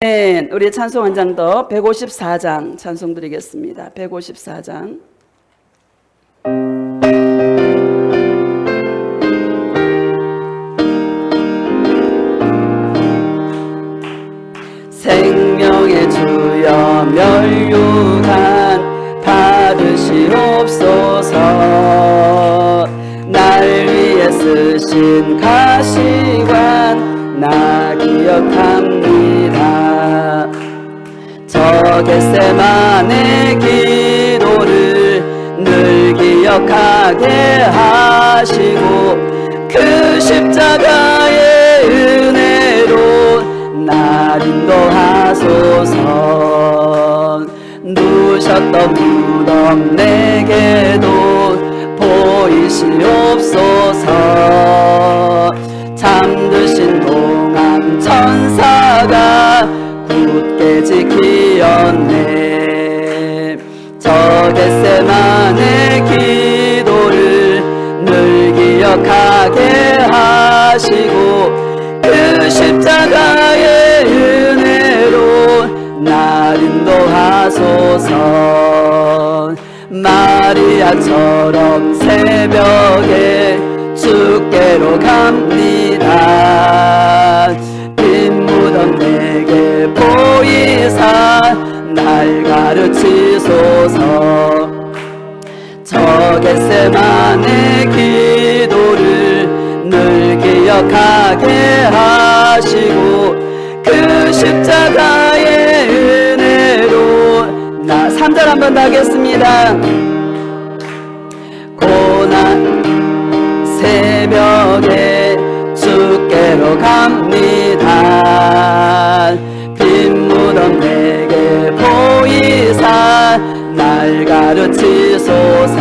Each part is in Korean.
네, 우리 찬송 한 장 더 154장 찬송 드리겠습니다. 154장. 생명의 주여 멸류관 받으시옵소서. 날 위해 쓰신 가시관 나 기억합니다. 저 겟세마네 기도를 늘 기억하게 하시고 그 십자가의 은혜로 날 인도하소서. 누셨던 무덤 내게도 보이시옵소서. 잠드신 동안 천사가 굳게 지키었네. 저 겟세마네 기도를 늘 기억하게 하시고 그 십자가의 은혜로 날 인도하소서. 마리아처럼 새벽에 주께로 갑니다. 빈 무덤 내게 보이사 날 가르치소서. 저 겟세마네 기도를 늘 기억하게 하시고 그 십자가의 은혜로 나 3절 한번 더 하겠습니다. 고난 새벽에 주께로 갑니다. 빈 무덤 내게 보이사 날 가르치소서.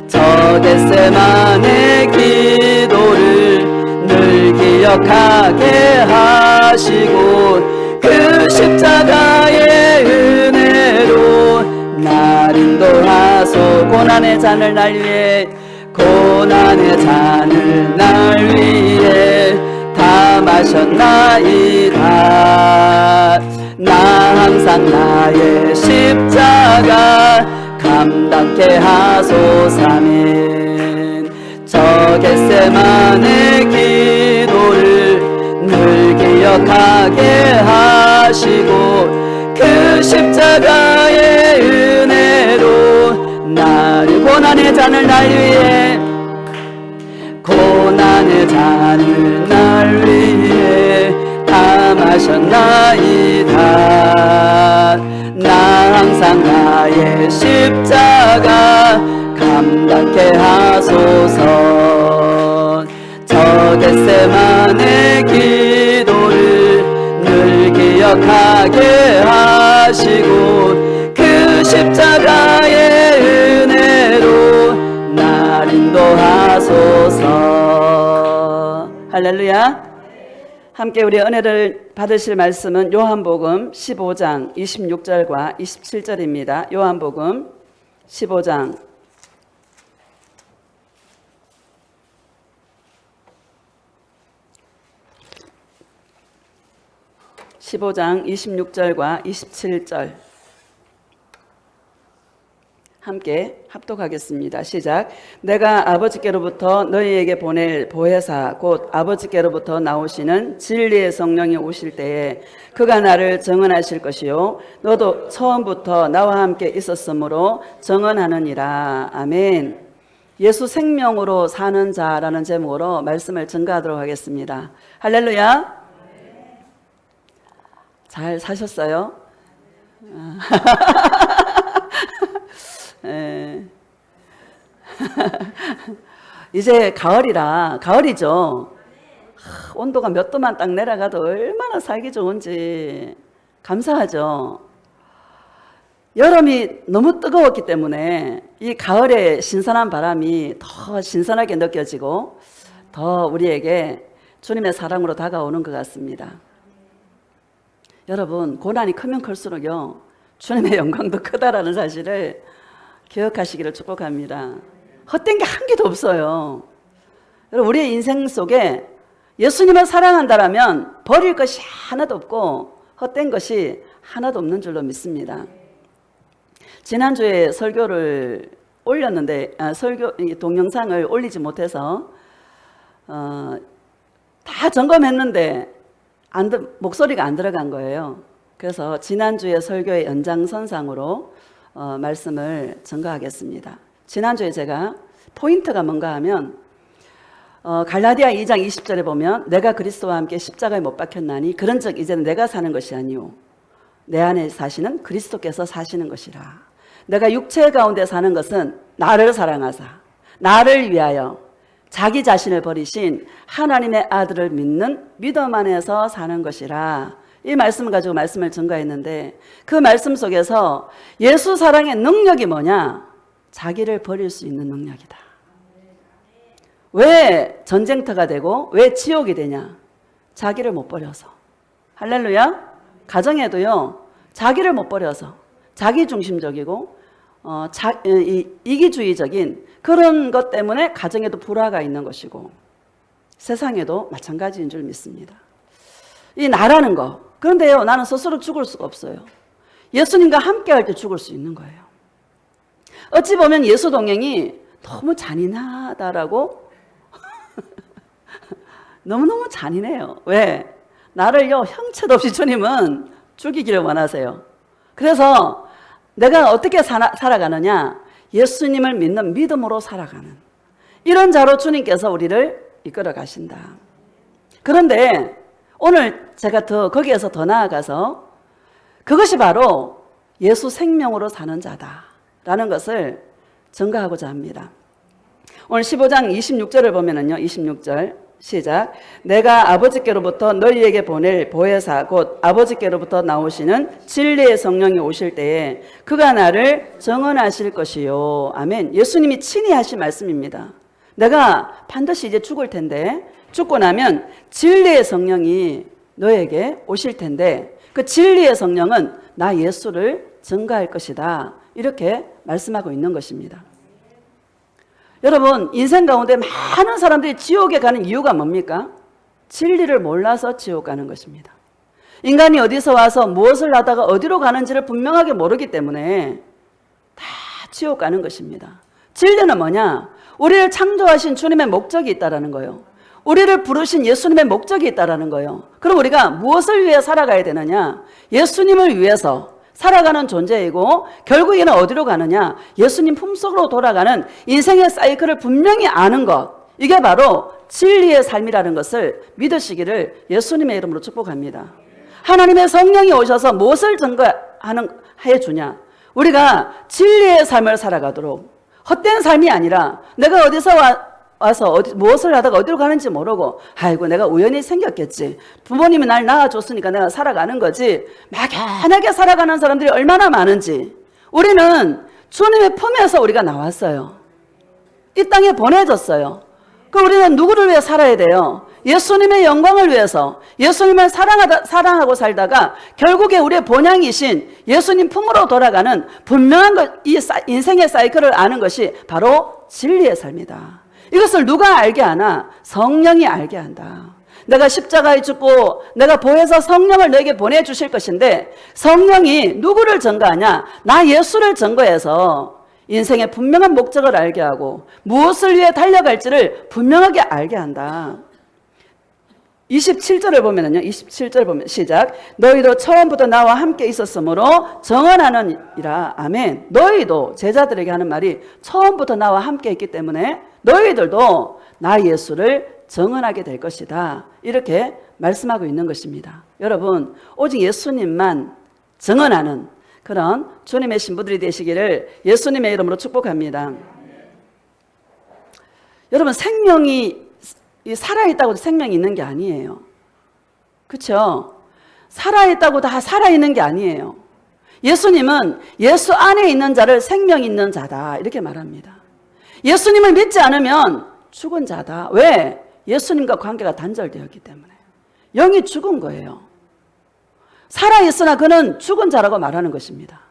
저 겟세마네 기도를 늘 기억하게 하시고 그 십자가의 은혜로 날 인도하소. 고난의 잔을 날 위해 고난의 잔을 날 위해 다 마셨나이다. 나 항상 나의 십자가 감당케 하소서는. 저 겟세마네 기도를 늘 기억하게 하시고 그 십자가의 은혜로 나를 고난의 잔을 날 위해 고난의 잔을 날 위해 다 마셨나이다. 나 항상 나의 십자가 감당케 하소서. 저 겟세마네 기도를 늘 기억하게 하시고 그 십자가의 은혜로 날 인도하소서. 할렐루야. 함께 우리 은혜를 받으실 말씀은 요한복음 15장 26절과 27절입니다. 요한복음 15장 26절과 27절 함께 합독하겠습니다. 시작. 내가 아버지께로부터 너희에게 보낼 보혜사 곧 아버지께로부터 나오시는 진리의 성령이 오실 때에 그가 나를 증언하실 것이요 너도 처음부터 나와 함께 있었으므로 증언하느니라. 아멘. 예수 생명으로 사는 자라는 제목으로 말씀을 증거하도록 하겠습니다. 할렐루야. 잘 사셨어요? 이제 가을이죠. 온도가 몇 도만 딱 내려가도 얼마나 살기 좋은지 감사하죠. 여름이 너무 뜨거웠기 때문에 이 가을의 신선한 바람이 더 신선하게 느껴지고 더 우리에게 주님의 사랑으로 다가오는 것 같습니다. 여러분, 고난이 크면 클수록요 주님의 영광도 크다라는 사실을 기억하시기를 축복합니다. 헛된 게 한 개도 없어요. 여러분, 우리의 인생 속에 예수님을 사랑한다라면 버릴 것이 하나도 없고 헛된 것이 하나도 없는 줄로 믿습니다. 지난주에 설교를 올렸는데 설교 동영상을 올리지 못해서 다 점검했는데 목소리가 안 들어간 거예요. 그래서 지난주에 설교의 연장선상으로 말씀을 전가하겠습니다. 지난주에 제가 포인트가 뭔가 하면 갈라디아 2장 20절에 보면 내가 그리스도와 함께 십자가에 못 박혔나니 그런즉 이제는 내가 사는 것이 아니오 내 안에 사시는 그리스도께서 사시는 것이라. 내가 육체 가운데 사는 것은 나를 사랑하사 나를 위하여 자기 자신을 버리신 하나님의 아들을 믿는 믿음 안에서 사는 것이라. 이 말씀을 가지고 말씀을 전가했는데 그 말씀 속에서 예수 사랑의 능력이 뭐냐? 자기를 버릴 수 있는 능력이다. 왜 전쟁터가 되고 왜 지옥이 되냐? 자기를 못 버려서. 할렐루야. 가정에도요, 자기를 못 버려서 자기중심적이고 이기주의적인 그런 것 때문에 가정에도 불화가 있는 것이고 세상에도 마찬가지인 줄 믿습니다. 이 나라는 거. 그런데요, 나는 스스로 죽을 수가 없어요. 예수님과 함께 할 때 죽을 수 있는 거예요. 어찌 보면 예수 동행이 너무 잔인하다라고 너무너무 잔인해요. 왜? 나를요, 형체도 없이 주님은 죽이기를 원하세요. 그래서 내가 어떻게 살아가느냐? 예수님을 믿는 믿음으로 살아가는 이런 자로 주님께서 우리를 이끌어 가신다. 그런데 오늘 제가 거기에서 더 나아가서 그것이 바로 예수 생명으로 사는 자다라는 것을 증거하고자 합니다. 오늘 15장 26절을 보면은요, 26절 시작. 내가 아버지께로부터 너희에게 보낼 보혜사 곧 아버지께로부터 나오시는 진리의 성령이 오실 때에 그가 나를 증언하실 것이요. 아멘. 예수님이 친히 하신 말씀입니다. 내가 반드시 이제 죽을 텐데 죽고 나면 진리의 성령이 너에게 오실 텐데 그 진리의 성령은 나 예수를 증거할 것이다. 이렇게 말씀하고 있는 것입니다. 여러분, 인생 가운데 많은 사람들이 지옥에 가는 이유가 뭡니까? 진리를 몰라서 지옥 가는 것입니다. 인간이 어디서 와서 무엇을 하다가 어디로 가는지를 분명하게 모르기 때문에 다 지옥 가는 것입니다. 진리는 뭐냐? 우리를 창조하신 주님의 목적이 있다라는 거예요. 우리를 부르신 예수님의 목적이 있다라는 거예요. 그럼 우리가 무엇을 위해 살아가야 되느냐? 예수님을 위해서 살아가는 존재이고 결국에는 어디로 가느냐? 예수님 품속으로 돌아가는 인생의 사이클을 분명히 아는 것. 이게 바로 진리의 삶이라는 것을 믿으시기를 예수님의 이름으로 축복합니다. 하나님의 성령이 오셔서 무엇을 증거해 주냐? 우리가 진리의 삶을 살아가도록 헛된 삶이 아니라 내가 어디서 와서 무엇을 하다가 어디로 가는지 모르고 아이고 내가 우연히 생겼겠지. 부모님이 날 낳아줬으니까 내가 살아가는 거지. 막연하게 살아가는 사람들이 얼마나 많은지. 우리는 주님의 품에서 우리가 나왔어요. 이 땅에 보내졌어요. 그럼 우리는 누구를 위해 살아야 돼요? 예수님의 영광을 위해서 예수님을 사랑하고 살다가 결국에 우리의 본향이신 예수님 품으로 돌아가는 분명한 이 인생의 사이클을 아는 것이 바로 진리의 삶이다. 이것을 누가 알게 하나? 성령이 알게 한다. 내가 십자가에 죽고 내가 보혜사 성령을 너에게 보내주실 것인데 성령이 누구를 증거하냐? 나 예수를 증거해서 인생의 분명한 목적을 알게 하고 무엇을 위해 달려갈지를 분명하게 알게 한다. 27절을 보면은요, 27절 보면 시작. 너희도 처음부터 나와 함께 있었으므로 정언하느니라. 아멘. 너희도 제자들에게 하는 말이 처음부터 나와 함께 있기 때문에 너희들도 나 예수를 정언하게 될 것이다. 이렇게 말씀하고 있는 것입니다. 여러분, 오직 예수님만 정언하는 그런 주님의 신부들이 되시기를 예수님의 이름으로 축복합니다. 여러분, 생명이 살아있다고 생명이 있는 게 아니에요. 그렇죠? 살아있다고 다 살아있는 게 아니에요. 예수님은 예수 안에 있는 자를 생명 있는 자다 이렇게 말합니다. 예수님을 믿지 않으면 죽은 자다. 왜? 예수님과 관계가 단절되었기 때문에. 영이 죽은 거예요. 살아있으나 그는 죽은 자라고 말하는 것입니다.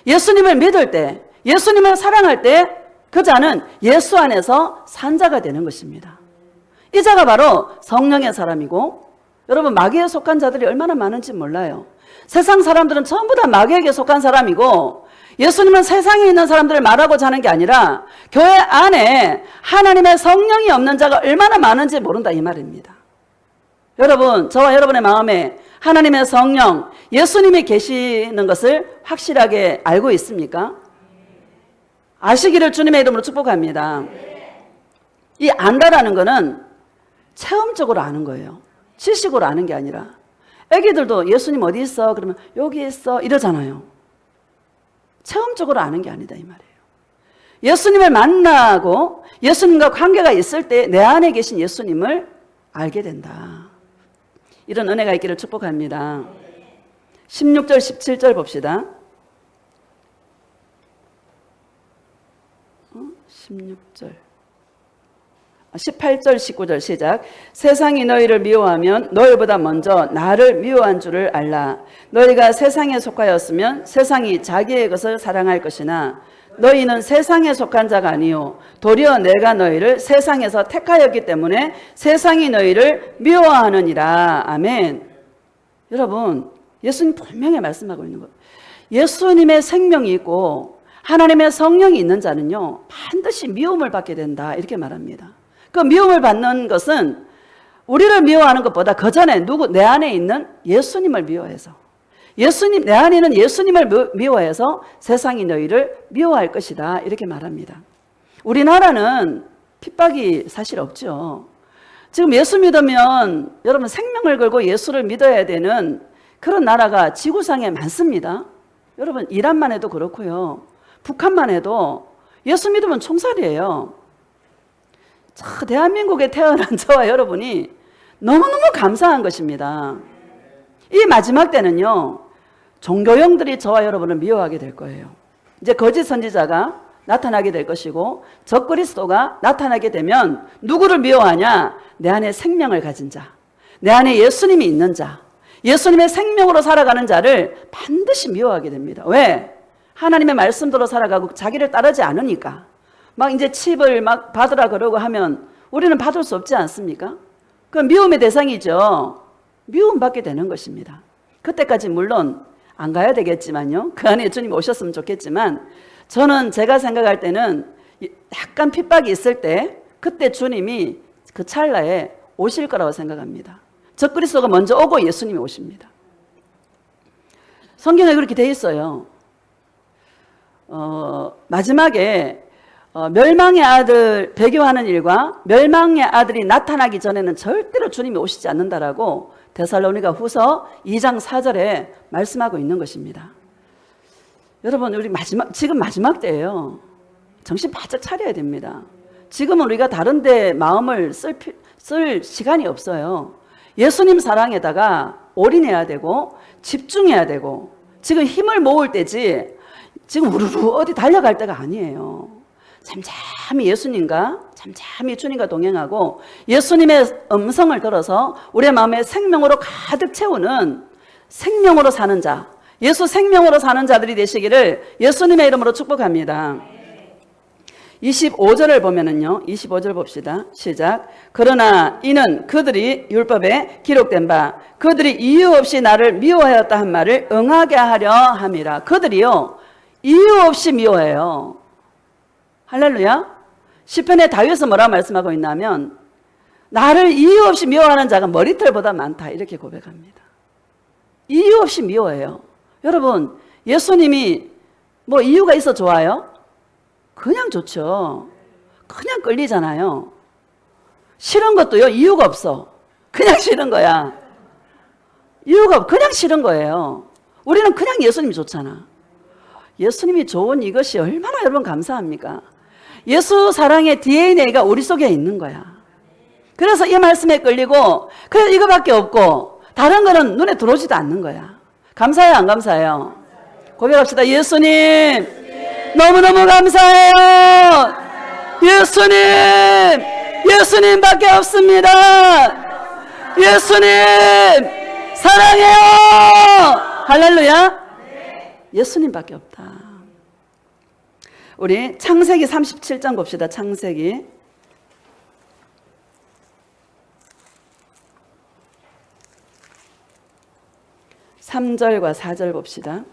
예수님을 믿을 때, 예수님을 사랑할 때 그 자는 예수 안에서 산 자가 되는 것입니다. 이 자가 바로 성령의 사람이고, 여러분 마귀에 속한 자들이 얼마나 많은지 몰라요. 세상 사람들은 전부 다 마귀에게 속한 사람이고, 예수님은 세상에 있는 사람들을 말하고자 하는 게 아니라 교회 안에 하나님의 성령이 없는 자가 얼마나 많은지 모른다 이 말입니다. 여러분, 저와 여러분의 마음에 하나님의 성령, 예수님이 계시는 것을 확실하게 알고 있습니까? 아시기를 주님의 이름으로 축복합니다. 이 안다라는 거는 체험적으로 아는 거예요. 지식으로 아는 게 아니라. 애기들도 예수님 어디 있어? 그러면 여기 있어 이러잖아요. 체험적으로 아는 게 아니다 이 말이에요. 예수님을 만나고 예수님과 관계가 있을 때 내 안에 계신 예수님을 알게 된다. 이런 은혜가 있기를 축복합니다. 16절 17절 봅시다. 18절 19절 시작. 세상이 너희를 미워하면 너희보다 먼저 나를 미워한 줄을 알라. 너희가 세상에 속하였으면 세상이 자기의 것을 사랑할 것이나 너희는 세상에 속한 자가 아니요 도리어 내가 너희를 세상에서 택하였기 때문에 세상이 너희를 미워하느니라. 아멘. 여러분, 예수님 분명히 말씀하고 있는 거예요. 예수님의 생명이 있고 하나님의 성령이 있는 자는요 반드시 미움을 받게 된다 이렇게 말합니다. 그 미움을 받는 것은 우리를 미워하는 것보다 그 전에 내 안에 있는 예수님을 미워해서, 내 안에 있는 예수님을 미워해서 세상이 너희를 미워할 것이다 이렇게 말합니다. 우리나라는 핍박이 사실 없죠. 지금 예수 믿으면 여러분 생명을 걸고 예수를 믿어야 되는 그런 나라가 지구상에 많습니다. 여러분 이란만 해도 그렇고요. 북한만 해도 예수 믿으면 총살이에요. 대한민국에 태어난 저와 여러분이 너무너무 감사한 것입니다. 이 마지막 때는요 종교형들이 저와 여러분을 미워하게 될 거예요. 이제 거짓 선지자가 나타나게 될 것이고 적그리스도가 나타나게 되면 누구를 미워하냐? 내 안에 생명을 가진 자, 내 안에 예수님이 있는 자, 예수님의 생명으로 살아가는 자를 반드시 미워하게 됩니다. 왜? 하나님의 말씀대로 살아가고 자기를 따르지 않으니까. 막 이제 칩을 막 받으라 그러고 하면 우리는 받을 수 없지 않습니까? 그건 미움의 대상이죠. 미움 받게 되는 것입니다. 그때까지 물론 안 가야 되겠지만요. 그 안에 주님 오셨으면 좋겠지만 저는 제가 생각할 때는 약간 핍박이 있을 때 그때 주님이 그 찰나에 오실 거라고 생각합니다. 적그리스도가 먼저 오고 예수님이 오십니다. 성경에 그렇게 돼 있어요. 마지막에 멸망의 아들 배교하는 일과 멸망의 아들이 나타나기 전에는 절대로 주님이 오시지 않는다라고 데살로니가 후서 2장 4절에 말씀하고 있는 것입니다. 여러분 우리 지금 마지막 때예요. 정신 바짝 차려야 됩니다. 지금은 우리가 다른 데 마음을 쓸 시간이 없어요. 예수님 사랑에다가 올인해야 되고 집중해야 되고 지금 힘을 모을 때지 지금 우르르 어디 달려갈 때가 아니에요. 잠잠히 잠잠히 주님과 동행하고 예수님의 음성을 들어서 우리의 마음에 생명으로 가득 채우는 생명으로 사는 자, 예수 생명으로 사는 자들이 되시기를 예수님의 이름으로 축복합니다. 25절을 보면은요, 25절 봅시다. 시작. 그러나 이는 그들이 율법에 기록된 바 그들이 이유 없이 나를 미워하였다 한 말을 응하게 하려 함이라. 그들이요 이유 없이 미워해요. 할렐루야. 시편에 다윗은 뭐라고 말씀하고 있냐면 나를 이유 없이 미워하는 자가 머리털보다 많다 이렇게 고백합니다. 이유 없이 미워해요. 여러분 예수님이 뭐 이유가 있어 좋아요? 그냥 좋죠. 그냥 끌리잖아요. 싫은 것도요 이유가 없어. 그냥 싫은 거야. 그냥 싫은 거예요. 우리는 그냥 예수님이 좋잖아. 예수님이 좋은 이것이 얼마나 여러분 감사합니까? 예수 사랑의 DNA가 우리 속에 있는 거야. 그래서 이 말씀에 끌리고 그래서 이거밖에 없고 다른 거는 눈에 들어오지도 않는 거야. 감사해요 안 감사해요? 고백합시다. 예수님 너무너무 감사해요. 예수님밖에 없습니다. 예수님 사랑해요. 할렐루야. 예수님밖에 없다. 우리 창세기 37장 봅시다. 창세기 3절과 4절 봅시다.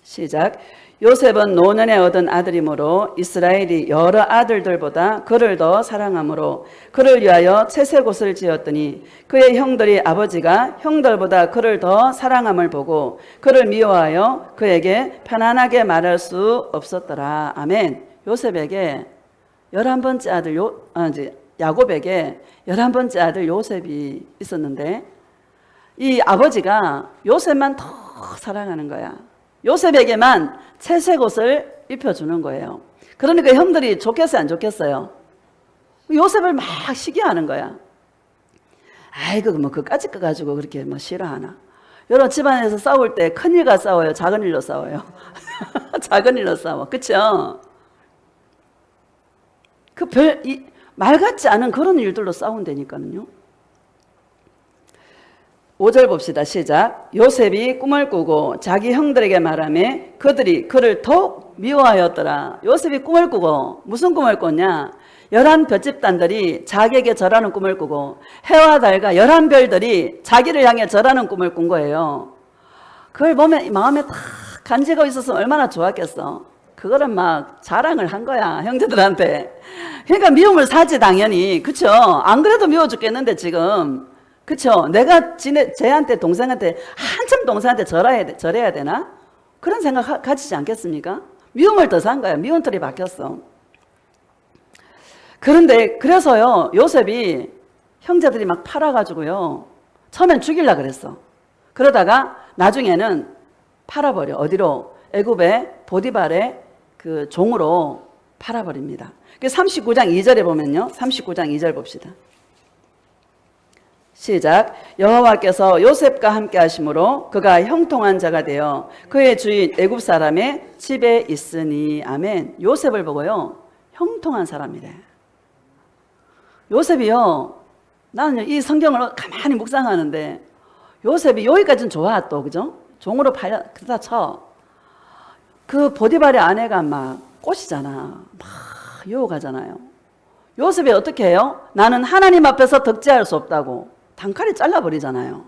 시작. 요셉은 노년에 얻은 아들이므로 이스라엘이 여러 아들들보다 그를 더 사랑하므로 그를 위하여 채색옷을 지었더니 그의 형들이 아버지가 형들보다 그를 더 사랑함을 보고 그를 미워하여 그에게 편안하게 말할 수 없었더라. 아멘. 요셉에게 11번째 아들 야곱에게 11번째 아들 요셉이 있었는데 이 아버지가 요셉만 더 사랑하는 거야. 요셉에게만 채색 옷을 입혀주는 거예요. 그러니까 형들이 좋겠어요, 안 좋겠어요? 요셉을 막 시기하는 거야. 아이고, 뭐, 그까짓 거 가지고 그렇게 뭐 싫어하나. 여러분, 집안에서 싸울 때 큰 일과 싸워요? 작은 일로 싸워요? 작은 일로 싸워. 그쵸? 말 같지 않은 그런 일들로 싸운다니까요. 5절 봅시다. 시작. 요셉이 꿈을 꾸고 자기 형들에게 말하며 그들이 그를 더욱 미워하였더라. 요셉이 꿈을 꾸고 무슨 꿈을 꿨냐? 11별집단들이 자기에게 절하는 꿈을 꾸고 해와 달과 11별들이 자기를 향해 절하는 꿈을 꾼 거예요. 그걸 보면 마음에 딱 간지가 있어서 얼마나 좋았겠어. 그거를 막 자랑을 한 거야, 형제들한테. 그러니까 미움을 사지, 당연히. 그쵸? 안 그래도 미워 죽겠는데 지금. 그쵸? 내가 쟤한테, 동생한테, 한참 동생한테 절해야 되나? 그런 생각 가지지 않겠습니까? 미움을 더 산 거야. 미움털이 박혔어. 그런데, 그래서요, 요셉이 형제들이 막 팔아가지고요, 처음엔 죽이려고 그랬어. 그러다가 나중에는 팔아버려. 어디로? 애굽의 보디발의 그 종으로 팔아버립니다. 39장 2절에 보면요, 39장 2절 봅시다. 시작. 여호와께서 요셉과 함께 하심으로 그가 형통한 자가 되어 그의 주인 애굽 사람의 집에 있으니. 아멘. 요셉을 보고요, 형통한 사람이래. 요셉이요, 나는 이 성경을 가만히 묵상하는데 요셉이 여기까지는 좋아. 또 그죠? 종으로 그다 쳐. 그 보디발의 아내가 막 꽃이잖아. 막 유혹하잖아요. 요셉이 어떻게 해요? 나는 하나님 앞에서 덕지할 수 없다고 단칼에 잘라버리잖아요.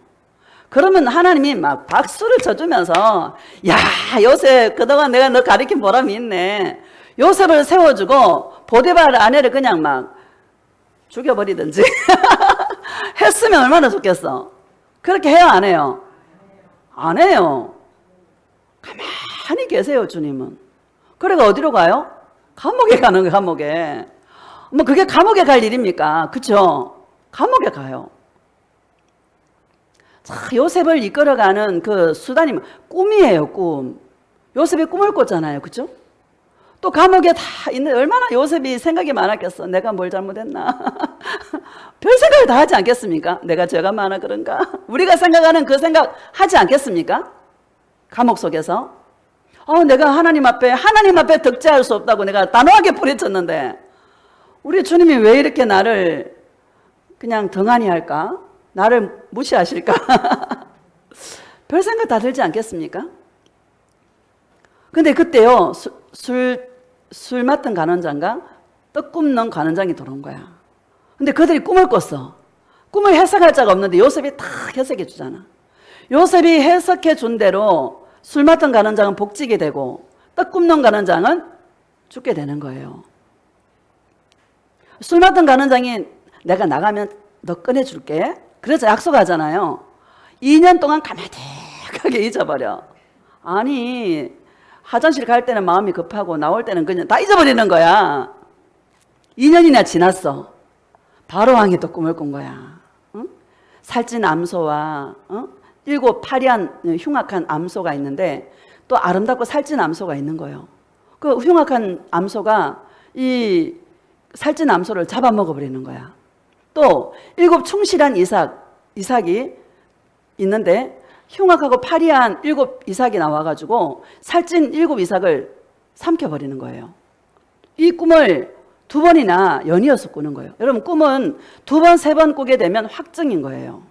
그러면 하나님이 막 박수를 쳐주면서, 야, 요셉, 그동안 내가 너 가리킨 보람이 있네. 요셉을 세워주고 보디발 아내를 그냥 막 죽여버리든지 했으면 얼마나 좋겠어. 그렇게 해요, 안 해요? 안 해요. 가만히 계세요, 주님은. 그래가 어디로 가요? 감옥에 가는 거예요, 감옥에. 뭐 그게 감옥에 갈 일입니까? 그쵸? 감옥에 가요. 자, 요셉을 이끌어가는 그 수단이 꿈이에요, 꿈. 요셉이 꿈을 꿨잖아요, 그쵸? 또 감옥에 다 있는, 얼마나 요셉이 생각이 많았겠어. 내가 뭘 잘못했나? 별 생각을 다 하지 않겠습니까? 내가 죄가 많아 그런가? 우리가 생각하는 그 생각 하지 않겠습니까? 감옥 속에서. 내가 하나님 앞에 덕지할 수 없다고 내가 단호하게 뿌리쳤는데, 우리 주님이 왜 이렇게 나를 그냥 덩하니 할까? 나를 무시하실까? 별 생각 다 들지 않겠습니까? 근데 그때요, 술 맡은 간원장과 떡 굽는 간원장이 들어온 거야. 근데 그들이 꿈을 꿨어. 꿈을 해석할 자가 없는데 요셉이 다 해석해 주잖아. 요셉이 해석해 준 대로 술 맡은 간원장은 복직이 되고 떡 굽는 간원장은 죽게 되는 거예요. 술 맡은 간원장이 내가 나가면 너 꺼내줄게. 그래서 약속하잖아요. 2년 동안 가만히 잊어버려. 아니, 화장실 갈 때는 마음이 급하고 나올 때는 그냥 다 잊어버리는 거야. 2년이나 지났어. 바로 왕이 또 꿈을 꾼 거야. 응? 살찐 암소와 7 파리한 흉악한 암소가 있는데 또 아름답고 살찐 암소가 있는 거예요. 그 흉악한 암소가 이 살찐 암소를 잡아먹어버리는 거야. 또 7 충실한 이삭이 있는데 흉악하고 파리한 7 이삭이 나와가지고 살찐 7 이삭을 삼켜버리는 거예요. 이 꿈을 2번이나 연이어서 꾸는 거예요. 여러분, 꿈은 2번, 3번 꾸게 되면 확증인 거예요.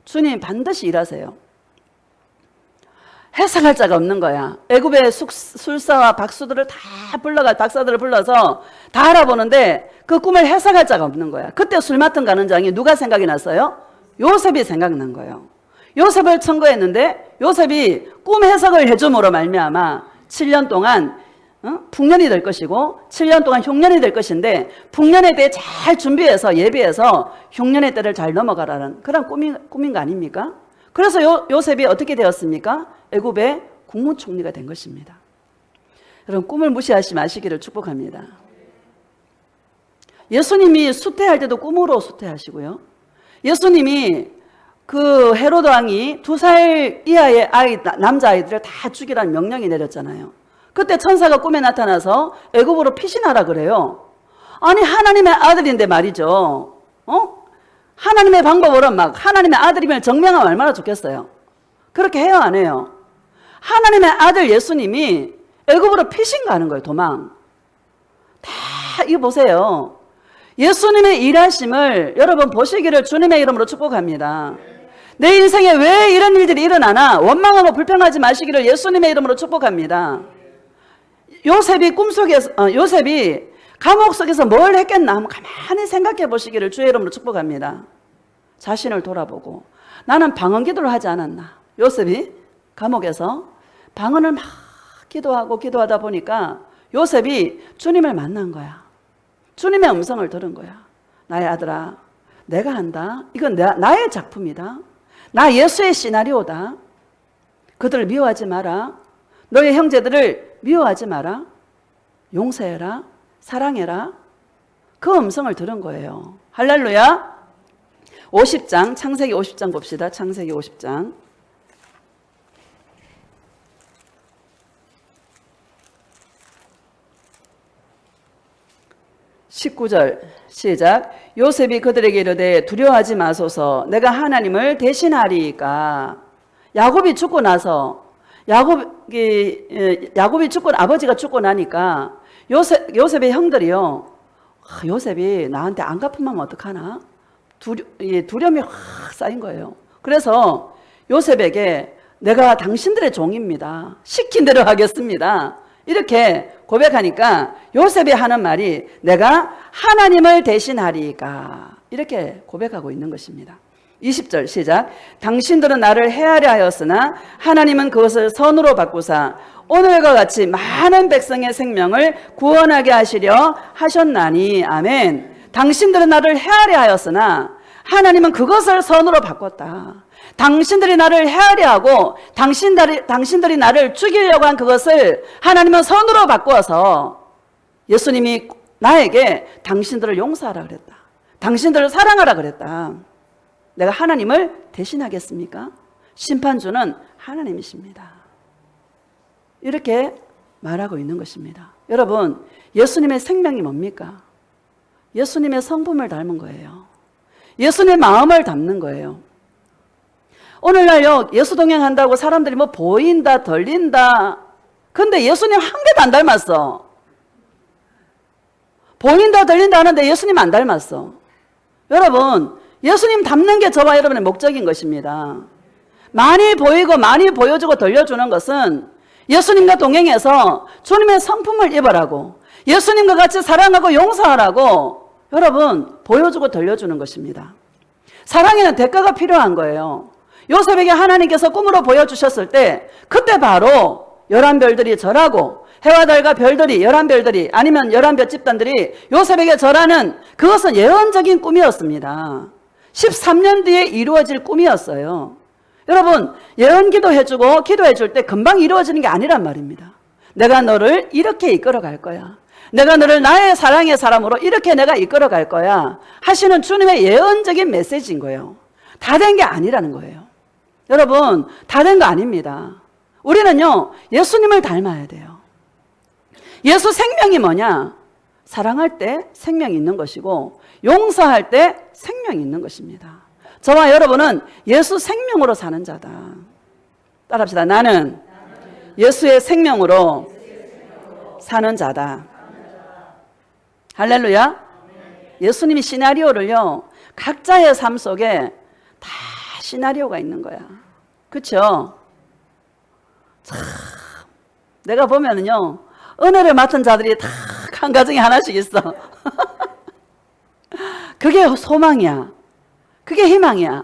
주님 반드시 일하세요. 해석할 자가 없는 거야. 애굽의 술사와 박사들을 불러서 다 알아보는데 그 꿈을 해석할 자가 없는 거야. 그때 술 맡은 간원장이 누가 생각이 났어요? 요셉이 생각난 거예요. 요셉을 청구했는데 요셉이 꿈 해석을 해줌으로 말미암아 7년 동안 풍년이 될 것이고 7년 동안 흉년이 될 것인데 풍년에 대해 잘 준비해서 예비해서 흉년의 때를 잘 넘어가라는 그런 꿈인 거 아닙니까? 그래서 요셉이 어떻게 되었습니까? 애굽의 국무총리가 된 것입니다. 여러분 꿈을 무시하지 마시기를 축복합니다. 예수님이 수태할 때도 꿈으로 수태하시고요. 예수님이 그 헤로드 왕이 2살 이하의 남자아이들을 다 죽이라는 명령이 내렸잖아요. 그때 천사가 꿈에 나타나서 애굽으로 피신하라 그래요. 아니 하나님의 아들인데 말이죠. 하나님의 방법으로 막 하나님의 아들이면 정명하면 얼마나 좋겠어요. 그렇게 해요 안 해요? 하나님의 아들 예수님이 애굽으로 피신 가는 거예요. 도망. 다 이거 보세요. 예수님의 일하심을 여러분 보시기를 주님의 이름으로 축복합니다. 내 인생에 왜 이런 일들이 일어나나 원망하고 불평하지 마시기를 예수님의 이름으로 축복합니다. 요셉이 감옥 속에서 뭘 했겠나 한번 가만히 생각해 보시기를 주의 이름으로 축복합니다. 자신을 돌아보고 나는 방언 기도를 하지 않았나. 요셉이 감옥에서 방언을 막 기도하다 보니까 요셉이 주님을 만난 거야. 주님의 음성을 들은 거야. 나의 아들아, 내가 한다. 이건 나의 작품이다. 나 예수의 시나리오다. 그들을 미워하지 마라. 너의 형제들을 미워하지 마라. 용서해라. 사랑해라. 그 음성을 들은 거예요. 할렐루야. 50장, 창세기 50장 봅시다. 창세기 50장. 19절 시작. 요셉이 그들에게 이르되 두려워하지 마소서 내가 하나님을 대신하리이까. 야곱이 죽고 나서 아버지가 죽고 나니까 요셉의 형들이요. 요셉이 나한테 안 갚으면 어떡하나? 두려움이 확 쌓인 거예요. 그래서 요셉에게 내가 당신들의 종입니다. 시킨 대로 하겠습니다. 이렇게 고백하니까 요셉이 하는 말이 내가 하나님을 대신하리이까. 이렇게 고백하고 있는 것입니다. 20절 시작. 당신들은 나를 해하려 하였으나 하나님은 그것을 선으로 바꾸사 오늘과 같이 많은 백성의 생명을 구원하게 하시려 하셨나니. 아멘. 당신들은 나를 해하려 하였으나 하나님은 그것을 선으로 바꿨다. 당신들이 나를 헤아려 하고 당신들이 나를 죽이려고 한 그것을 하나님은 선으로 바꾸어서 예수님이 나에게 당신들을 용서하라 그랬다. 당신들을 사랑하라 그랬다. 내가 하나님을 대신하겠습니까? 심판주는 하나님이십니다. 이렇게 말하고 있는 것입니다. 여러분, 예수님의 생명이 뭡니까? 예수님의 성품을 닮은 거예요. 예수님의 마음을 담는 거예요. 오늘날요, 예수 동행한다고 사람들이 뭐 보인다, 들린다. 근데 예수님 한 개도 안 닮았어. 보인다, 들린다 하는데 예수님 안 닮았어. 여러분, 예수님 닮는 게 저와 여러분의 목적인 것입니다. 많이 보이고 많이 보여주고 들려주는 것은 예수님과 동행해서 주님의 성품을 입으라고, 예수님과 같이 사랑하고 용서하라고 여러분 보여주고 들려주는 것입니다. 사랑에는 대가가 필요한 거예요. 요셉에게 하나님께서 꿈으로 보여주셨을 때 그때 바로 11별들이 절하고 해와 달과 별들이 11별들이 아니면 11별 집단들이 요셉에게 절하는 그것은 예언적인 꿈이었습니다. 13년 뒤에 이루어질 꿈이었어요. 여러분, 예언 기도해주고 기도해줄 때 금방 이루어지는 게 아니란 말입니다. 내가 너를 이렇게 이끌어 갈 거야. 내가 너를 나의 사랑의 사람으로 이렇게 내가 이끌어 갈 거야 하시는 주님의 예언적인 메시지인 거예요. 다 된 게 아니라는 거예요. 여러분, 다 된 거 아닙니다. 우리는요, 예수님을 닮아야 돼요. 예수 생명이 뭐냐? 사랑할 때 생명이 있는 것이고 용서할 때 생명이 있는 것입니다. 저와 여러분은 예수 생명으로 사는 자다. 따라합시다. 나는 예수의 생명으로 사는 자다. 할렐루야. 예수님이 시나리오를요, 각자의 삶 속에 다 시나리오가 있는 거야. 그렇죠? 참 내가 보면은요, 은혜를 맡은 자들이 다 한 가정에 하나씩 있어. 그게 소망이야. 그게 희망이야.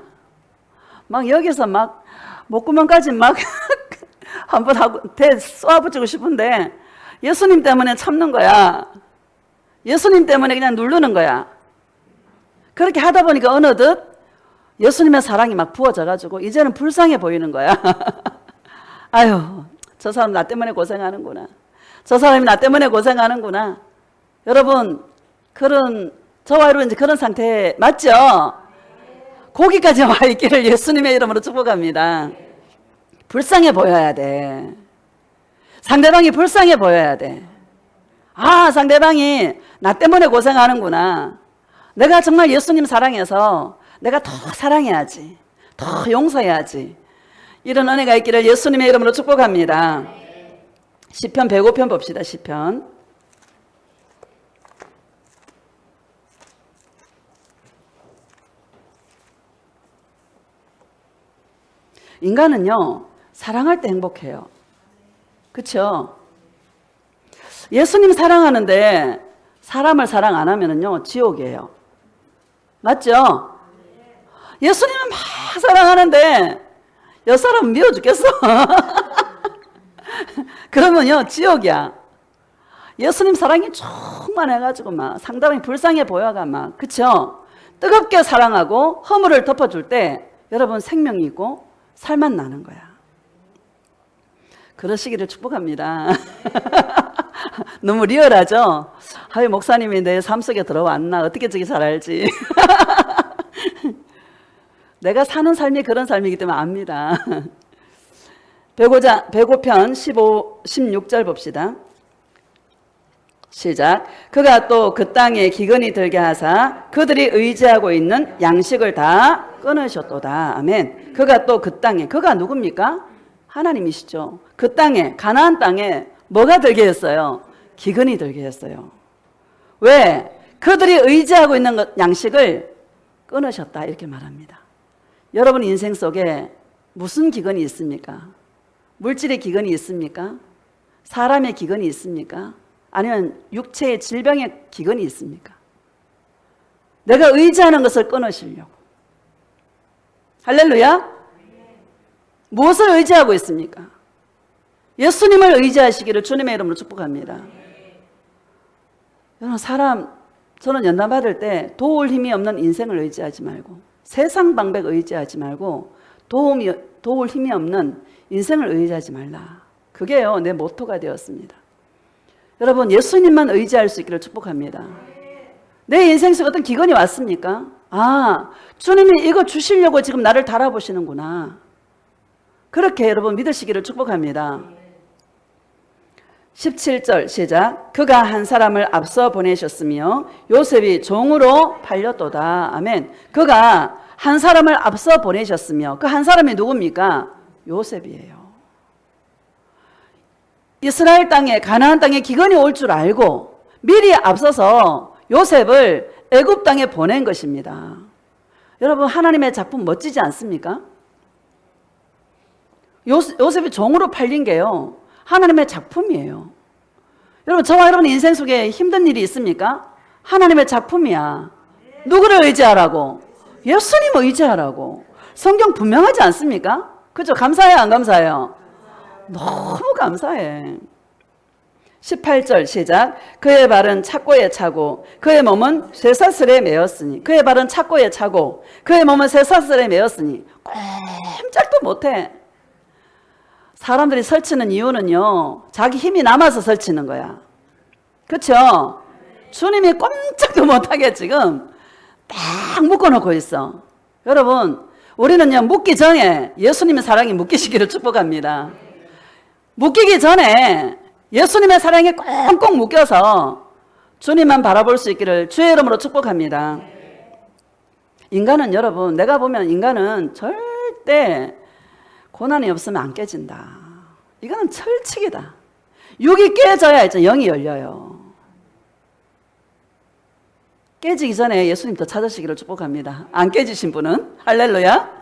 막 여기서 막 목구멍까지 막 한번 하고 쏘아붙이고 싶은데 예수님 때문에 참는 거야. 예수님 때문에 그냥 누르는 거야. 그렇게 하다 보니까 어느덧 예수님의 사랑이 막 부어져가지고 이제는 불쌍해 보이는 거야. 아유, 저 사람 나 때문에 고생하는구나. 저 사람이 나 때문에 고생하는구나. 여러분, 저와 여러분 이제 그런 상태 맞죠? 거기까지 와 있기를 예수님의 이름으로 축복합니다. 불쌍해 보여야 돼. 상대방이 불쌍해 보여야 돼. 아, 상대방이 나 때문에 고생하는구나. 내가 정말 예수님 사랑해서 내가 더 사랑해야지. 더 용서해야지. 이런 은혜가 있기를 예수님의 이름으로 축복합니다. 시편 105편 봅시다. 시편. 인간은요, 사랑할 때 행복해요. 그렇죠? 예수님 사랑하는데 사람을 사랑 안 하면은요, 지옥이에요. 맞죠? 예수님은 막 사랑하는데 옆사람은 미워 죽겠어. 그러면요, 지옥이야. 예수님 사랑이 충만해가지고 막 상당히 불쌍해 보여가 막, 그쵸? 뜨겁게 사랑하고 허물을 덮어줄 때 여러분 생명이 있고 살만 나는 거야. 그러시기를 축복합니다. 너무 리얼하죠? 아유, 목사님이 내 삶 속에 들어왔나? 어떻게 저기 잘 알지? 내가 사는 삶이 그런 삶이기 때문에 압니다. 105편 16절 봅시다. 시작. 그가 또 그 땅에 기근이 들게 하사 그들이 의지하고 있는 양식을 다 끊으셨도다. 아멘. 그가 또 그 땅에, 그가 누굽니까? 하나님이시죠. 그 땅에, 가나안 땅에 뭐가 들게 했어요? 기근이 들게 했어요. 왜? 그들이 의지하고 있는 양식을 끊으셨다. 이렇게 말합니다. 여러분 인생 속에 무슨 기근이 있습니까? 물질의 기근이 있습니까? 사람의 기근이 있습니까? 아니면 육체의 질병의 기근이 있습니까? 내가 의지하는 것을 끊으시려고. 할렐루야? 무엇을 의지하고 있습니까? 예수님을 의지하시기를 주님의 이름으로 축복합니다. 여러분, 저는 연단 받을 때 도울 힘이 없는 인생을 의지하지 말고, 세상 방백 의지하지 말고, 도울 힘이 없는 인생을 의지하지 말라. 그게요, 내 모토가 되었습니다. 여러분, 예수님만 의지할 수 있기를 축복합니다. 내 인생 속에 어떤 기근이 왔습니까? 아, 주님이 이거 주시려고 지금 나를 달아보시는구나. 그렇게 여러분 믿으시기를 축복합니다. 17절 시작. 그가 한 사람을 앞서 보내셨으며 요셉이 종으로 팔렸도다. 아멘. 그가 한 사람을 앞서 보내셨으며 그 한 사람이 누굽니까? 요셉이에요. 이스라엘 땅에, 가나안 땅에 기근이 올 줄 알고 미리 앞서서 요셉을 애굽 땅에 보낸 것입니다. 여러분, 하나님의 작품 멋지지 않습니까? 요셉이 종으로 팔린 게요, 하나님의 작품이에요. 여러분, 저와 여러분 인생 속에 힘든 일이 있습니까? 하나님의 작품이야. 누구를 의지하라고? 예수님 의지하라고. 성경 분명하지 않습니까? 그죠? 감사해요, 안 감사해요? 너무 감사해. 18절 시작. 그의 발은 착고에 차고 그의 몸은 쇠사슬에 매었으니, 그의 발은 착고에 차고 그의 몸은 쇠사슬에 매었으니 꼼짝도 못해. 사람들이 설치는 이유는요, 자기 힘이 남아서 설치는 거야. 그렇죠? 주님이 꼼짝도 못하게 지금 딱 묶어놓고 있어. 여러분, 우리는요, 묶기 전에 예수님의 사랑이 묶이시기를 축복합니다. 묶이기 전에 예수님의 사랑에 꽁꽁 묶여서 주님만 바라볼 수 있기를 주의 이름으로 축복합니다. 인간은, 여러분, 내가 보면 인간은 절대 고난이 없으면 안 깨진다. 이거는 철칙이다. 육이 깨져야 이제 영이 열려요. 깨지기 전에 예수님 더 찾으시기를 축복합니다. 안 깨지신 분은 할렐루야.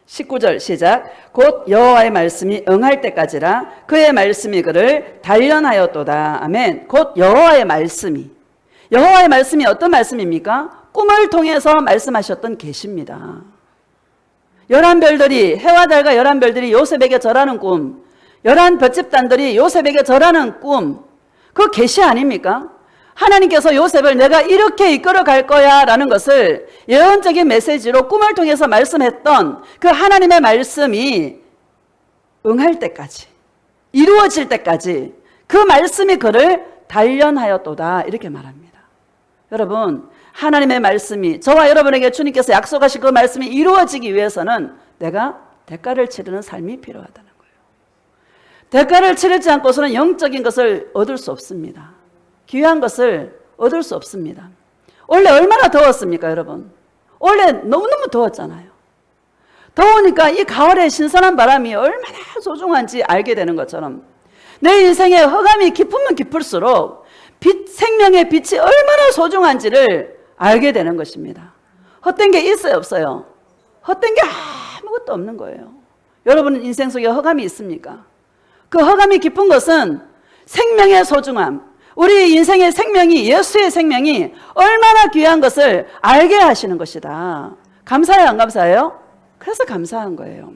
19절 시작. 곧 여호와의 말씀이 응할 때까지라 그의 말씀이 그를 단련하였도다. 아멘. 곧 여호와의 말씀이 어떤 말씀입니까? 꿈을 통해서 말씀하셨던 계시입니다. 별들이, 해와 달과 11별들이 요셉에게 절하는 꿈, 11 볏집단들이 요셉에게 절하는 꿈, 그 계시 아닙니까? 하나님께서 요셉을 내가 이렇게 이끌어 갈 거야 라는 것을 예언적인 메시지로 꿈을 통해서 말씀했던 그 하나님의 말씀이 응할 때까지, 이루어질 때까지 그 말씀이 그를 단련하였도다, 이렇게 말합니다. 여러분, 하나님의 말씀이, 저와 여러분에게 주님께서 약속하신 그 말씀이 이루어지기 위해서는 내가 대가를 치르는 삶이 필요하다는 거예요. 대가를 치르지 않고서는 영적인 것을 얻을 수 없습니다. 귀한 것을 얻을 수 없습니다. 원래 얼마나 더웠습니까, 여러분? 원래 너무너무 더웠잖아요. 더우니까 이 가을의 신선한 바람이 얼마나 소중한지 알게 되는 것처럼 내 인생에 흑암이 깊으면 깊을수록 생명의 빛이 얼마나 소중한지를 알게 되는 것입니다. 헛된 게 있어요, 없어요? 헛된 게 아무것도 없는 거예요. 여러분 인생 속에 흑암이 있습니까? 그 흑암이 깊은 것은 생명의 소중함, 우리 인생의 생명이, 예수의 생명이 얼마나 귀한 것을 알게 하시는 것이다. 감사해요, 안 감사해요? 그래서 감사한 거예요.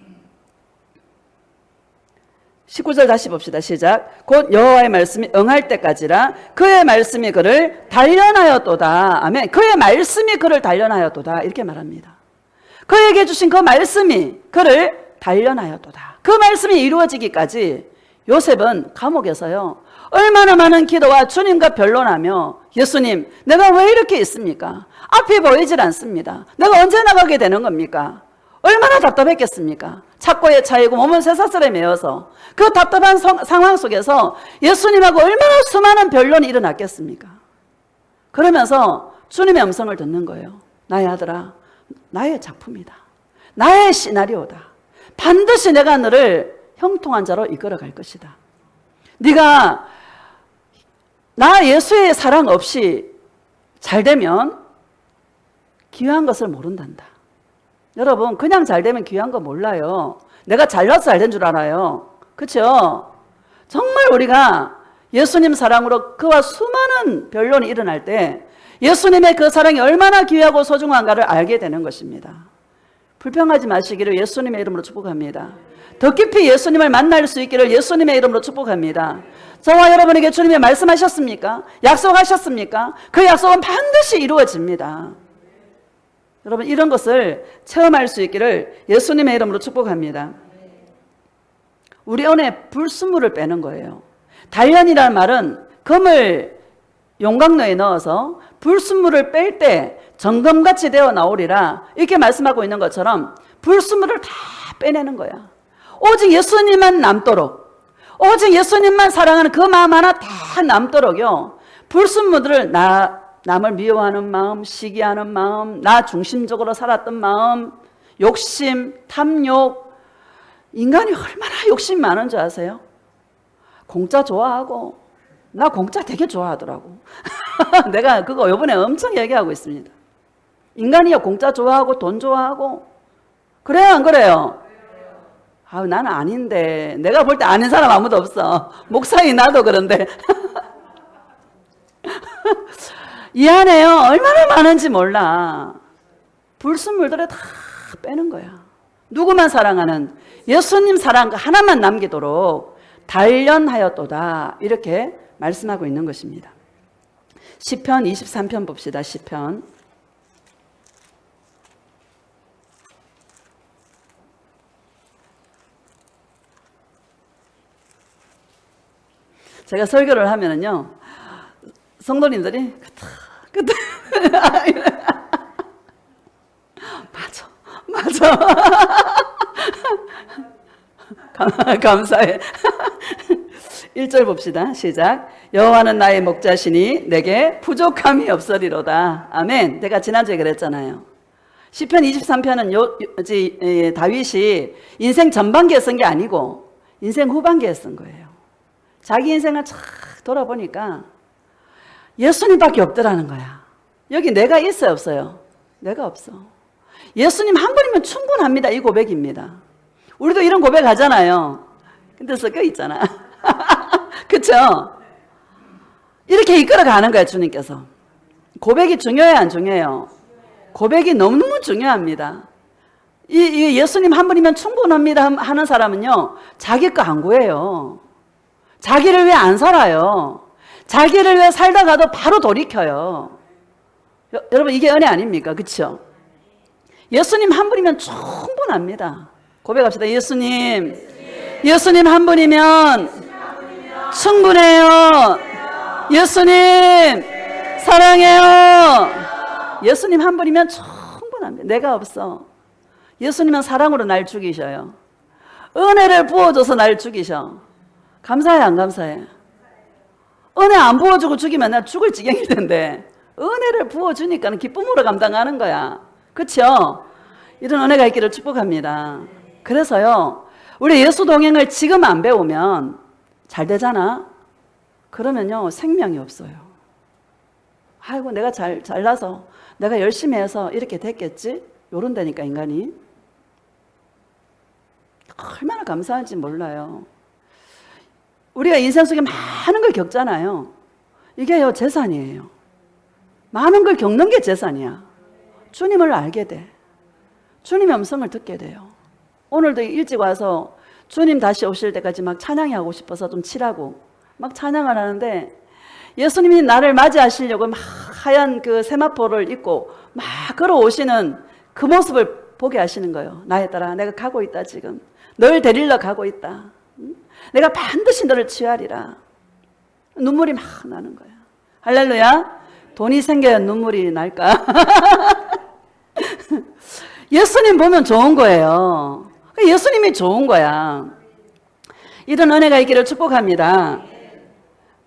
19절 다시 봅시다. 시작. 곧 여호와의 말씀이 응할 때까지라 그의 말씀이 그를 단련하였도다. 아멘. 그의 말씀이 그를 단련하였도다, 이렇게 말합니다. 그에게 주신 그 말씀이 그를 단련하였도다. 그 말씀이 이루어지기까지 요셉은 감옥에서요 얼마나 많은 기도와 주님과 변론하며, 예수님 내가 왜 이렇게 있습니까? 앞이 보이질 않습니다. 내가 언제 나가게 되는 겁니까? 얼마나 답답했겠습니까? 착고에 차이고 몸은 쇠사슬에 매여서 그 답답한 상황 속에서 예수님하고 얼마나 수많은 변론이 일어났겠습니까? 그러면서 주님의 음성을 듣는 거예요. 나의 아들아, 나의 작품이다. 나의 시나리오다. 반드시 내가 너를 형통한 자로 이끌어 갈 것이다. 네가 나 예수의 사랑 없이 잘 되면 귀한 것을 모른단다. 여러분 그냥 잘 되면 귀한 거 몰라요. 내가 잘나서 잘 된 줄 알아요. 그렇죠? 정말 우리가 예수님 사랑으로 그와 수많은 변론이 일어날 때 예수님의 그 사랑이 얼마나 귀하고 소중한가를 알게 되는 것입니다. 불평하지 마시기를 예수님의 이름으로 축복합니다. 더 깊이 예수님을 만날 수 있기를 예수님의 이름으로 축복합니다. 저와 여러분에게 주님이 말씀하셨습니까? 약속하셨습니까? 그 약속은 반드시 이루어집니다. 여러분 이런 것을 체험할 수 있기를 예수님의 이름으로 축복합니다. 우리 안에 불순물을 빼는 거예요. 단련이라는 말은 금을 용광로에 넣어서 불순물을 뺄 때 정금같이 되어 나오리라, 이렇게 말씀하고 있는 것처럼 불순물을 다 빼내는 거야. 오직 예수님만 남도록, 오직 예수님만 사랑하는 그 마음 하나 다 남도록요, 불순물들을 남을 미워하는 마음, 시기하는 마음, 나 중심적으로 살았던 마음, 욕심, 탐욕. 인간이 얼마나 욕심이 많은 줄 아세요? 공짜 좋아하고, 나 공짜 되게 좋아하더라고. 내가 그거 이번에 엄청 얘기하고 있습니다. 인간이요 공짜 좋아하고 돈 좋아하고. 그래요 안 그래요? 아유 나는 아닌데, 내가 볼 때 아는 사람 아무도 없어. 목사인 나도 그런데. 이 안에요 얼마나 많은지 몰라. 불순물들을 다 빼는 거야. 누구만 사랑하는 예수님 사랑 하나만 남기도록 단련하였도다, 이렇게 말씀하고 있는 것입니다. 시편 23편 봅시다. 시편 제가 설교를 하면은요 성도님들이 그때 맞아 감사해. 1절 봅시다. 시작. 여호와는 나의 목자시니 내게 부족함이 없으리로다. 아멘. 제가 지난주에 그랬잖아요. 시편 23편은 다윗이 인생 전반기에 쓴 게 아니고 인생 후반기에 쓴 거예요. 자기 인생을 쫙 돌아보니까 예수님밖에 없더라는 거야. 여기 내가 있어요 없어요? 내가 없어. 예수님 한 분이면 충분합니다. 이 고백입니다. 우리도 이런 고백 하잖아요. 근데 섞여 있잖아. 그렇죠? 이렇게 이끌어가는 거예요 주님께서. 고백이 중요해요 안 중요해요? 고백이 너무너무 중요합니다. 이 예수님 한 분이면 충분합니다 하는 사람은요, 자기 거 안 구해요. 자기를 위해 안 살아요. 자기를 위해 살다가도 바로 돌이켜요. 여러분, 이게 은혜 아닙니까? 그렇죠? 예수님 한 분이면 충분합니다. 고백합시다. 예수님 한 분이면 충분해요. 예수님 사랑해요. 예수님 한 분이면 충분합니다. 내가 없어. 예수님은 사랑으로 날 죽이셔요. 은혜를 부어줘서 날 죽이셔. 감사해 안 감사해? 은혜 안 부어주고 죽이면 나 죽을 지경일 텐데 은혜를 부어주니까 기쁨으로 감당하는 거야. 그렇죠? 이런 은혜가 있기를 축복합니다. 그래서요, 우리 예수 동행을 지금 안 배우면 잘 되잖아? 그러면요, 생명이 없어요. 아이고, 내가 잘나서 내가 열심히 해서 이렇게 됐겠지? 요런 데니까 인간이. 얼마나 감사한지 몰라요. 우리가 인생 속에 많은 걸 겪잖아요. 이게요, 재산이에요. 많은 걸 겪는 게 재산이야. 주님을 알게 돼. 주님의 음성을 듣게 돼요. 오늘도 일찍 와서 주님 다시 오실 때까지 막 찬양이 하고 싶어서 좀 치라고 막 찬양을 하는데, 예수님이 나를 맞이하시려고 막 하얀 그 세마포를 입고 막 걸어오시는 그 모습을 보게 하시는 거예요. 나의 딸아, 내가 가고 있다. 지금 널 데리러 가고 있다. 내가 반드시 너를 취하리라. 눈물이 막 나는 거야. 할렐루야. 돈이 생겨야 눈물이 날까? 예수님 보면 좋은 거예요. 예수님이 좋은 거야. 이런 은혜가 있기를 축복합니다.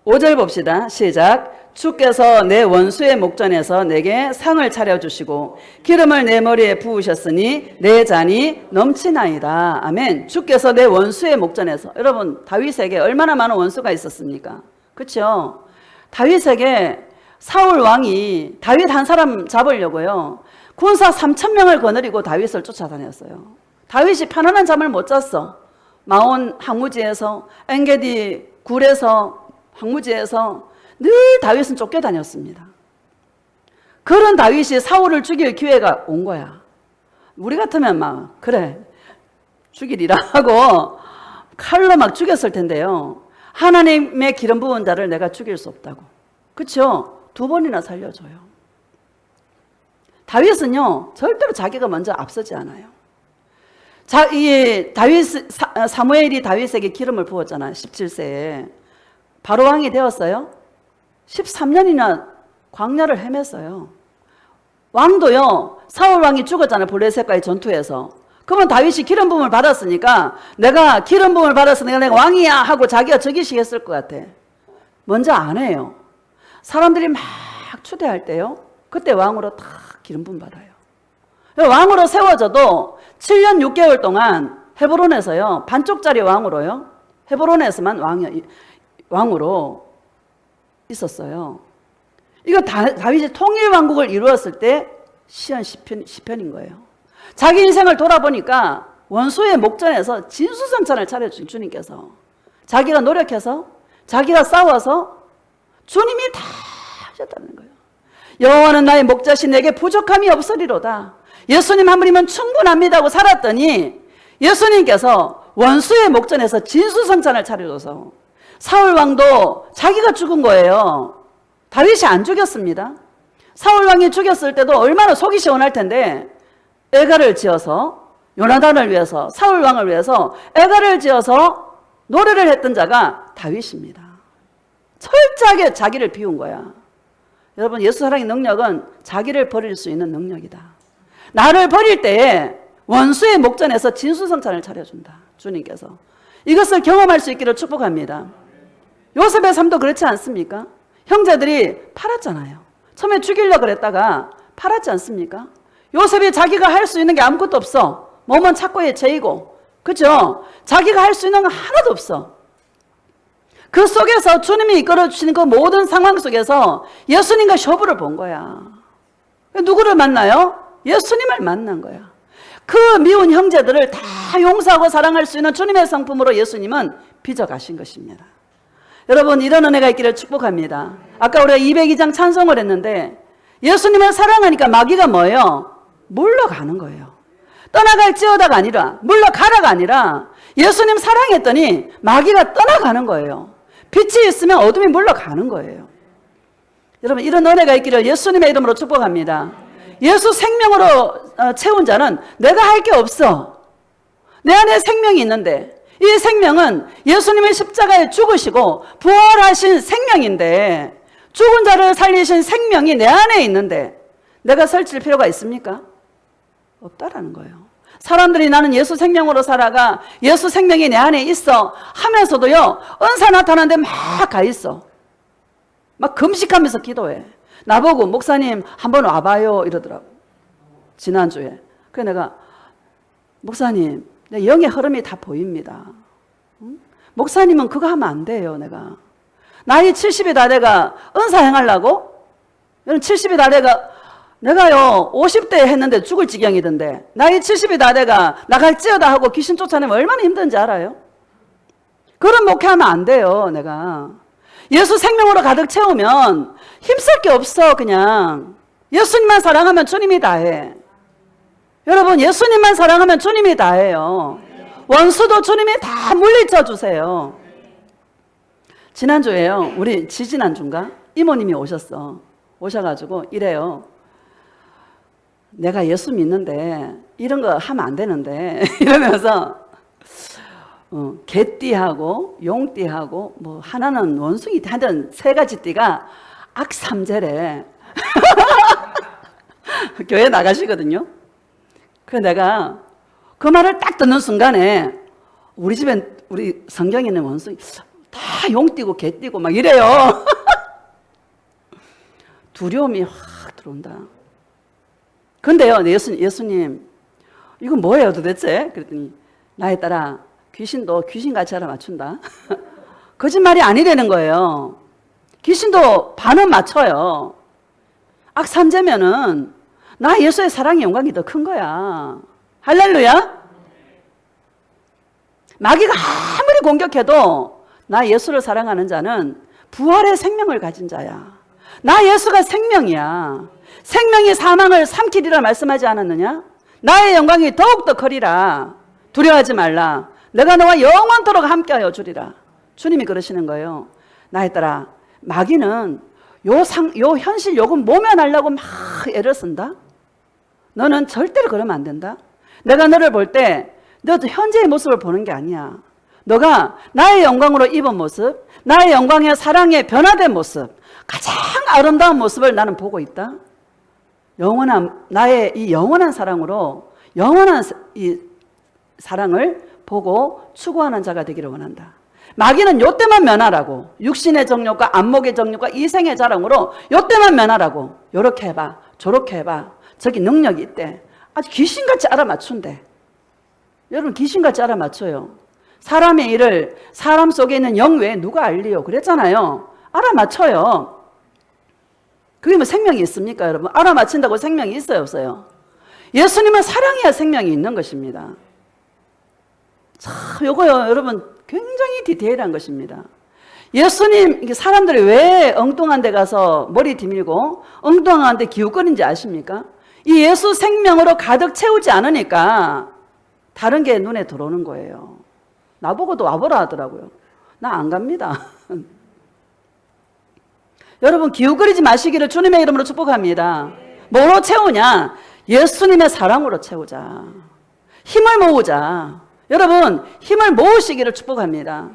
5절 봅시다. 시작. 주께서 내 원수의 목전에서 내게 상을 차려주시고 기름을 내 머리에 부으셨으니 내 잔이 넘치나이다. 아멘. 주께서 내 원수의 목전에서. 여러분, 다윗에게 얼마나 많은 원수가 있었습니까? 그렇죠? 다윗에게 사울 왕이 다윗 한 사람 잡으려고요, 군사 3,000명을 거느리고 다윗을 쫓아다녔어요. 다윗이 편안한 잠을 못 잤어. 마온 항무지에서, 엔게디 굴에서, 항무지에서 늘 다윗은 쫓겨다녔습니다. 그런 다윗이 사울을 죽일 기회가 온 거야. 우리 같으면 막 그래 죽이리라 하고 칼로 막 죽였을 텐데요, 하나님의 기름 부은 자를 내가 죽일 수 없다고. 그렇죠? 2번이나 살려줘요. 다윗은요, 절대로 자기가 먼저 앞서지 않아요. 사무엘이 다윗에게 기름을 부었잖아요. 17세에. 바로 왕이 되었어요. 13년이나 광야를 헤맸어요. 왕도요, 사울 왕이 죽었잖아요. 블레셋과의 전투에서. 그러면 다윗이 기름 부음을 받았으니까 내가 기름 부음을 받았으니까 내가 왕이야 하고 자기가 즉위시켰을 것 같아. 먼저 안 해요. 사람들이 막 추대할 때요, 그때 왕으로 다 기름 부음 받아요. 왕으로 세워져도 7년 6개월 동안 헤브론에서요, 반쪽짜리 왕으로요, 헤브론에서만 왕으로 있었어요. 이거 다윗이 통일왕국을 이루었을 때 시편 10편인 거예요. 자기 인생을 돌아보니까 원수의 목전에서 진수성찬을 차려주신 주님께서, 자기가 노력해서 자기가 싸워서 주님이 다 하셨다는 거예요. 여호와는 나의 목자시 내게 부족함이 없으리로다. 예수님 한 분이면 충분합니다 하고 살았더니 예수님께서 원수의 목전에서 진수성찬을 차려줘서 사울 왕도 자기가 죽은 거예요. 다윗이 안 죽였습니다. 사울 왕이 죽였을 때도 얼마나 속이 시원할 텐데, 애가를 지어서 요나단을 위해서, 사울 왕을 위해서 애가를 지어서 노래를 했던 자가 다윗입니다. 철저하게 자기를 비운 거야. 여러분, 예수 사랑의 능력은 자기를 버릴 수 있는 능력이다. 나를 버릴 때에 원수의 목전에서 진수성찬을 차려준다. 주님께서. 이것을 경험할 수 있기를 축복합니다. 요셉의 삶도 그렇지 않습니까? 형제들이 팔았잖아요. 처음에 죽이려고 그랬다가 팔았지 않습니까? 요셉이 자기가 할 수 있는 게 아무것도 없어. 몸은 착고에 죄이고, 그죠? 자기가 할 수 있는 건 하나도 없어. 그 속에서 주님이 이끌어 주시는 그 모든 상황 속에서 예수님과 쇼부를 본 거야. 누구를 만나요? 예수님을 만난 거야. 그 미운 형제들을 다 용서하고 사랑할 수 있는 주님의 성품으로 예수님은 빚어가신 것입니다. 여러분, 이런 은혜가 있기를 축복합니다. 아까 우리가 202장 찬송을 했는데 예수님을 사랑하니까 마귀가 뭐예요? 물러가는 거예요. 떠나갈지어다가 아니라, 물러가라가 아니라 예수님 사랑했더니 마귀가 떠나가는 거예요. 빛이 있으면 어둠이 물러가는 거예요. 여러분, 이런 은혜가 있기를 예수님의 이름으로 축복합니다. 예수 생명으로 채운 자는 내가 할 게 없어. 내 안에 생명이 있는데, 이 생명은 예수님의 십자가에 죽으시고 부활하신 생명인데, 죽은 자를 살리신 생명이 내 안에 있는데 내가 설칠 필요가 있습니까? 없다라는 거예요. 사람들이 나는 예수 생명으로 살아가, 예수 생명이 내 안에 있어 하면서도요, 은사 나타나는데 막 가 있어. 막 금식하면서 기도해. 나보고 목사님 한번 와봐요 이러더라고, 지난주에. 그래서 내가, 목사님 내 영의 흐름이 다 보입니다. 응? 목사님은 그거 하면 안 돼요. 내가 나이 70이 다 돼가 은사 행하려고? 여러분, 70이 다 돼가, 내가요 50대 했는데 죽을 지경이던데 나이 70이 다 돼가 나갈지어다 하고 귀신 쫓아내면 얼마나 힘든지 알아요? 그런 목회하면 안 돼요. 내가 예수 생명으로 가득 채우면 힘쓸 게 없어. 그냥 예수님만 사랑하면 주님이 다 해. 여러분, 예수님만 사랑하면 주님이 다 해요. 원수도 주님이 다 물리쳐 주세요. 지난주에요, 우리 지지난주인가? 이모님이 오셔가지고 이래요. 내가 예수 믿는데 이런 거 하면 안 되는데 이러면서 개띠하고 용띠하고 뭐 하나는 원숭이, 하여튼 세 가지 띠가 악삼재래. 교회 나가시거든요. 그래서 내가 그 말을 딱 듣는 순간에 우리 집엔, 우리 성경에 있는 원숭이 다 용띠고 개띠고 막 이래요. 두려움이 확 들어온다. 근데요, 예수님 이거 뭐예요 도대체? 그랬더니 나에 따라 귀신도 귀신같이 알아맞춘다. 거짓말이 아니라는 거예요. 귀신도 반은 맞춰요. 악삼재면은 나 예수의 사랑의 영광이 더 큰 거야. 할렐루야. 마귀가 아무리 공격해도 나 예수를 사랑하는 자는 부활의 생명을 가진 자야. 나 예수가 생명이야. 생명이 사망을 삼키리라 말씀하지 않았느냐? 나의 영광이 더욱더 커리라. 두려워하지 말라. 내가 너와 영원토록 함께하여 주리라. 주님이 그러시는 거예요. 나에 따라 마귀는 요 현실 요금 모면하려고 막 애를 쓴다. 너는 절대로 그러면 안 된다. 내가 너를 볼 때 너도 현재의 모습을 보는 게 아니야. 너가 나의 영광으로 입은 모습, 나의 영광의 사랑에 변화된 모습, 가장 아름다운 모습을 나는 보고 있다. 영원한, 나의 이 영원한 사랑으로 영원한 이 사랑을 보고 추구하는 자가 되기를 원한다. 마귀는 요 때만 면하라고, 육신의 정욕과 안목의 정욕과 이생의 자랑으로 요 때만 면하라고, 요렇게 해봐, 저렇게 해봐, 저기 능력이 있대. 아주 귀신같이 알아맞춘대. 여러분, 귀신같이 알아맞춰요. 사람의 일을 사람 속에 있는 영 외에 누가 알리요? 그랬잖아요. 알아맞혀요. 그게 뭐 생명이 있습니까, 여러분? 알아맞힌다고 생명이 있어요, 없어요? 예수님은 사랑해야 생명이 있는 것입니다. 참, 요거요, 여러분, 굉장히 디테일한 것입니다. 예수님, 사람들이 왜 엉뚱한 데 가서 머리 디밀고 엉뚱한 데 기웃거리는지 아십니까? 이 예수 생명으로 가득 채우지 않으니까 다른 게 눈에 들어오는 거예요. 나보고도 와보라 하더라고요. 나 안 갑니다. 여러분, 기웃거리지 마시기를 주님의 이름으로 축복합니다. 뭐로 채우냐? 예수님의 사랑으로 채우자. 힘을 모으자. 여러분, 힘을 모으시기를 축복합니다.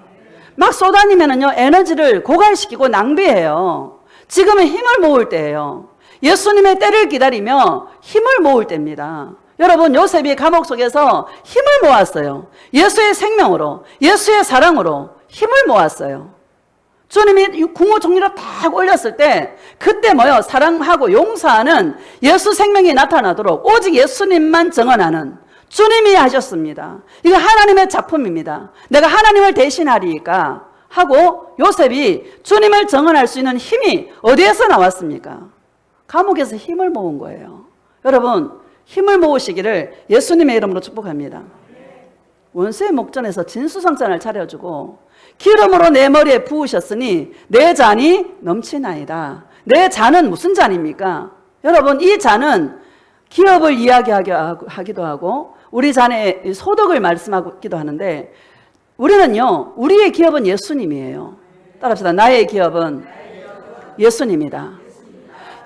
막 쏟아내면은요, 에너지를 고갈시키고 낭비해요. 지금은 힘을 모을 때예요. 예수님의 때를 기다리며 힘을 모을 때입니다. 여러분, 요셉이 감옥 속에서 힘을 모았어요. 예수의 생명으로, 예수의 사랑으로 힘을 모았어요. 주님이 궁호 종리로 딱 올렸을 때 그때 뭐요? 사랑하고 용서하는 예수 생명이 나타나도록 오직 예수님만 정언하는 주님이 하셨습니다. 이거 하나님의 작품입니다. 내가 하나님을 대신하리까 하고 요셉이 주님을 정언할 수 있는 힘이 어디에서 나왔습니까? 감옥에서 힘을 모은 거예요. 여러분, 힘을 모으시기를 예수님의 이름으로 축복합니다. 원수의 목전에서 진수성찬을 차려주고 기름으로 내 머리에 부으셨으니 내 잔이 넘치나이다. 내 잔은 무슨 잔입니까? 여러분, 이 잔은 기업을 이야기하기도 하고 우리 자녀의 소득을 말씀하기도 하는데 우리는요, 우리의 기업은 예수님이에요. 따라합시다. 나의 기업은 예수님이다.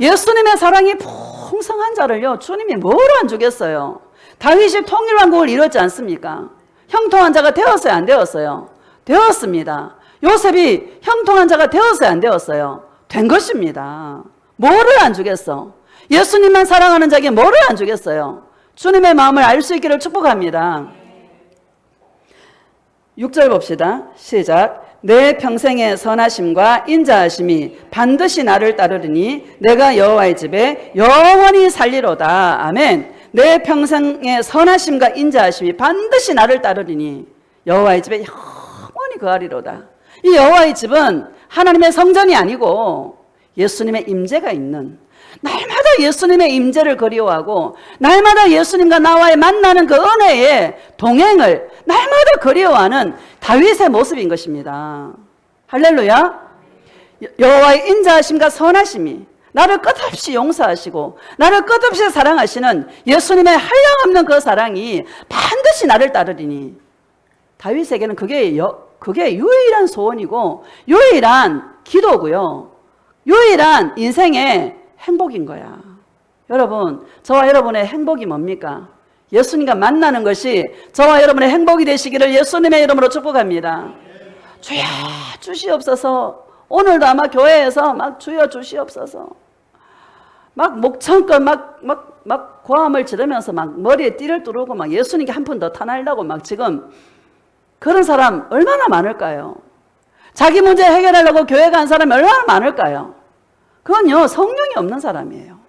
예수님의 사랑이 풍성한 자를요, 주님이 뭐로 안 주겠어요? 다윗이 통일왕국을 이뤘지 않습니까? 형통한 자가 되었어요, 안 되었어요? 되었습니다. 요셉이 형통한 자가 되었어요, 안 되었어요? 된 것입니다. 뭐를 안 주겠어? 예수님만 사랑하는 자에게 뭐를 안 주겠어요? 주님의 마음을 알 수 있기를 축복합니다. 6절 봅시다. 시작. 내 평생의 선하심과 인자하심이 반드시 나를 따르리니 내가 여호와의 집에 영원히 살리로다. 아멘. 내 평생의 선하심과 인자하심이 반드시 나를 따르리니 여호와의 집에 영원히 거하리로다. 이 여호와의 집은 하나님의 성전이 아니고 예수님의 임재가 있는, 날마다 예수님의 임재를 그리워하고 날마다 예수님과 나와의 만나는 그 은혜의 동행을 날마다 그리워하는 다윗의 모습인 것입니다. 할렐루야. 여호와의 인자하심과 선하심이 나를 끝없이 용서하시고 나를 끝없이 사랑하시는 예수님의 한량없는 그 사랑이 반드시 나를 따르리니, 다윗에게는 그게 유일한 소원이고 유일한 기도고요, 유일한 인생의 행복인 거야. 여러분, 저와 여러분의 행복이 뭡니까? 예수님과 만나는 것이 저와 여러분의 행복이 되시기를 예수님의 이름으로 축복합니다. 주여 주시옵소서. 오늘도 아마 교회에서 막 주여 주시옵소서, 막 목청껏 막 고함을 지르면서 막 머리에 띠를 두르고 막 예수님께 한 푼 더 타날라고 막 지금 그런 사람 얼마나 많을까요? 자기 문제 해결하려고 교회 간 사람이 얼마나 많을까요? 그건요, 성령이 없는 사람이에요.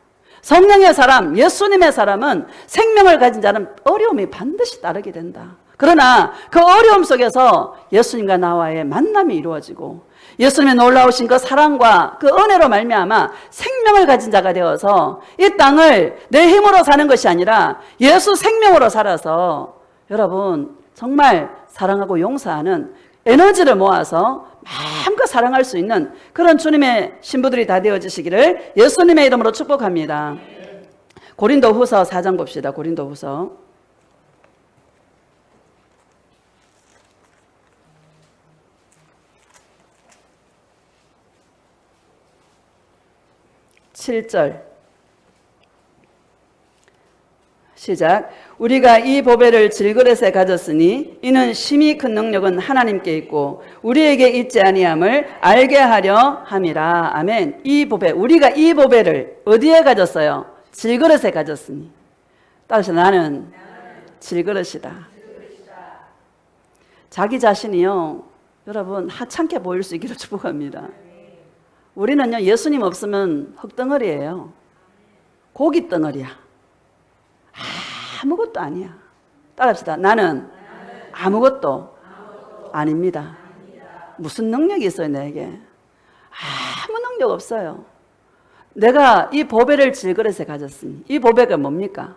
성령의 사람, 예수님의 사람은, 생명을 가진 자는 어려움이 반드시 따르게 된다. 그러나 그 어려움 속에서 예수님과 나와의 만남이 이루어지고 예수님의 놀라우신 그 사랑과 그 은혜로 말미암아 생명을 가진 자가 되어서 이 땅을 내 힘으로 사는 것이 아니라 예수 생명으로 살아서 여러분 정말 사랑하고 용서하는 에너지를 모아서 마음껏 사랑할 수 있는 그런 주님의 신부들이 다 되어지시기를 예수님의 이름으로 축복합니다. 고린도후서 4장 봅시다. 고린도후서 7절 시작. 우리가 이 보배를 질그릇에 가졌으니 이는 심히 큰 능력은 하나님께 있고 우리에게 있지 아니함을 알게 하려 함이라. 아멘. 이 보배, 우리가 이 보배를 어디에 가졌어요? 질그릇에 가졌으니. 따라서 나는 질그릇이다. 자기 자신이요, 여러분 하찮게 보일 수 있기를 축복합니다. 우리는요, 예수님 없으면 흙덩어리예요. 고깃덩어리야. 아무것도 아니야. 따라합시다. 나는 아무것도 아닙니다. 무슨 능력이 있어요, 내게? 아무 능력 없어요. 내가 이 보배를 질그릇에 가졌으니, 이 보배가 뭡니까?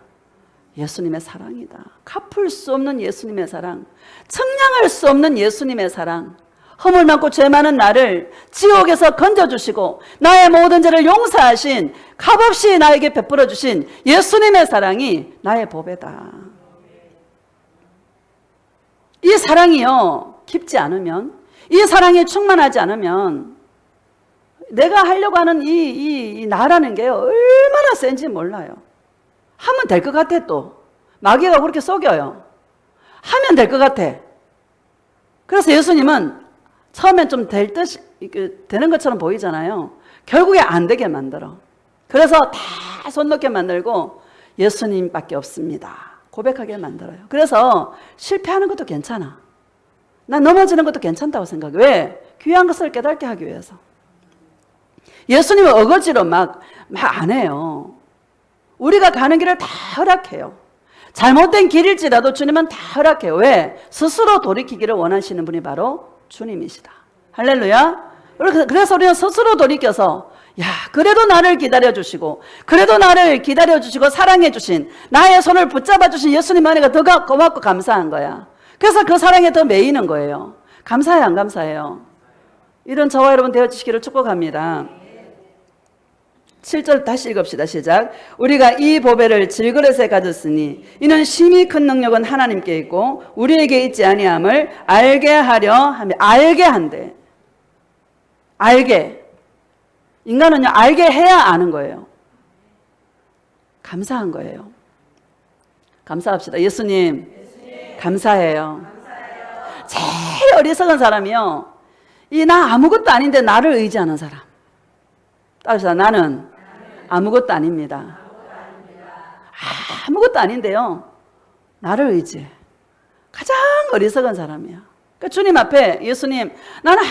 예수님의 사랑이다. 갚을 수 없는 예수님의 사랑, 청량할 수 없는 예수님의 사랑, 허물 많고 죄 많은 나를 지옥에서 건져주시고 나의 모든 죄를 용서하신, 값없이 나에게 베풀어 주신 예수님의 사랑이 나의 보배다. 이 사랑이요, 깊지 않으면, 이 사랑이 충만하지 않으면 내가 하려고 하는 이 나라는 게요, 얼마나 센지 몰라요. 하면 될 것 같아. 또 마귀가 그렇게 속여요. 하면 될 것 같아. 그래서 예수님은 처음엔 좀 되는 것처럼 보이잖아요. 결국에 안 되게 만들어. 그래서 다 손 놓게 만들고 예수님밖에 없습니다 고백하게 만들어요. 그래서 실패하는 것도 괜찮아. 난 넘어지는 것도 괜찮다고 생각해. 왜? 귀한 것을 깨닫게 하기 위해서. 예수님은 어거지로 막 안 해요. 우리가 가는 길을 다 허락해요. 잘못된 길일지라도 주님은 다 허락해요. 왜? 스스로 돌이키기를 원하시는 분이 바로 주님이시다. 할렐루야. 그래서 우리는 스스로 돌이켜서, 야, 그래도 나를 기다려주시고 그래도 나를 기다려주시고 사랑해주신, 나의 손을 붙잡아주신 예수님 은혜가 더 고맙고 감사한 거야. 그래서 그 사랑에 더 매이는 거예요. 감사해요, 안 감사해요? 이런 저와 여러분 되어주시기를 축복합니다. 7절 다시 읽읍시다. 시작. 우리가 이 보배를 질그릇에 가졌으니 이는 심히 큰 능력은 하나님께 있고 우리에게 있지 아니함을 알게 하려 하며. 알게 한대. 알게. 인간은요, 알게 해야 아는 거예요. 감사한 거예요. 감사합시다. 예수님, 감사해요. 제일 어리석은 사람이요, 나 아무것도 아닌데 나를 의지하는 사람. 따라서 나는 아무것도 아닙니다. 아무것도 아닌데요, 나를 의지해. 가장 어리석은 사람이야. 그러니까 주님 앞에, 예수님, 나는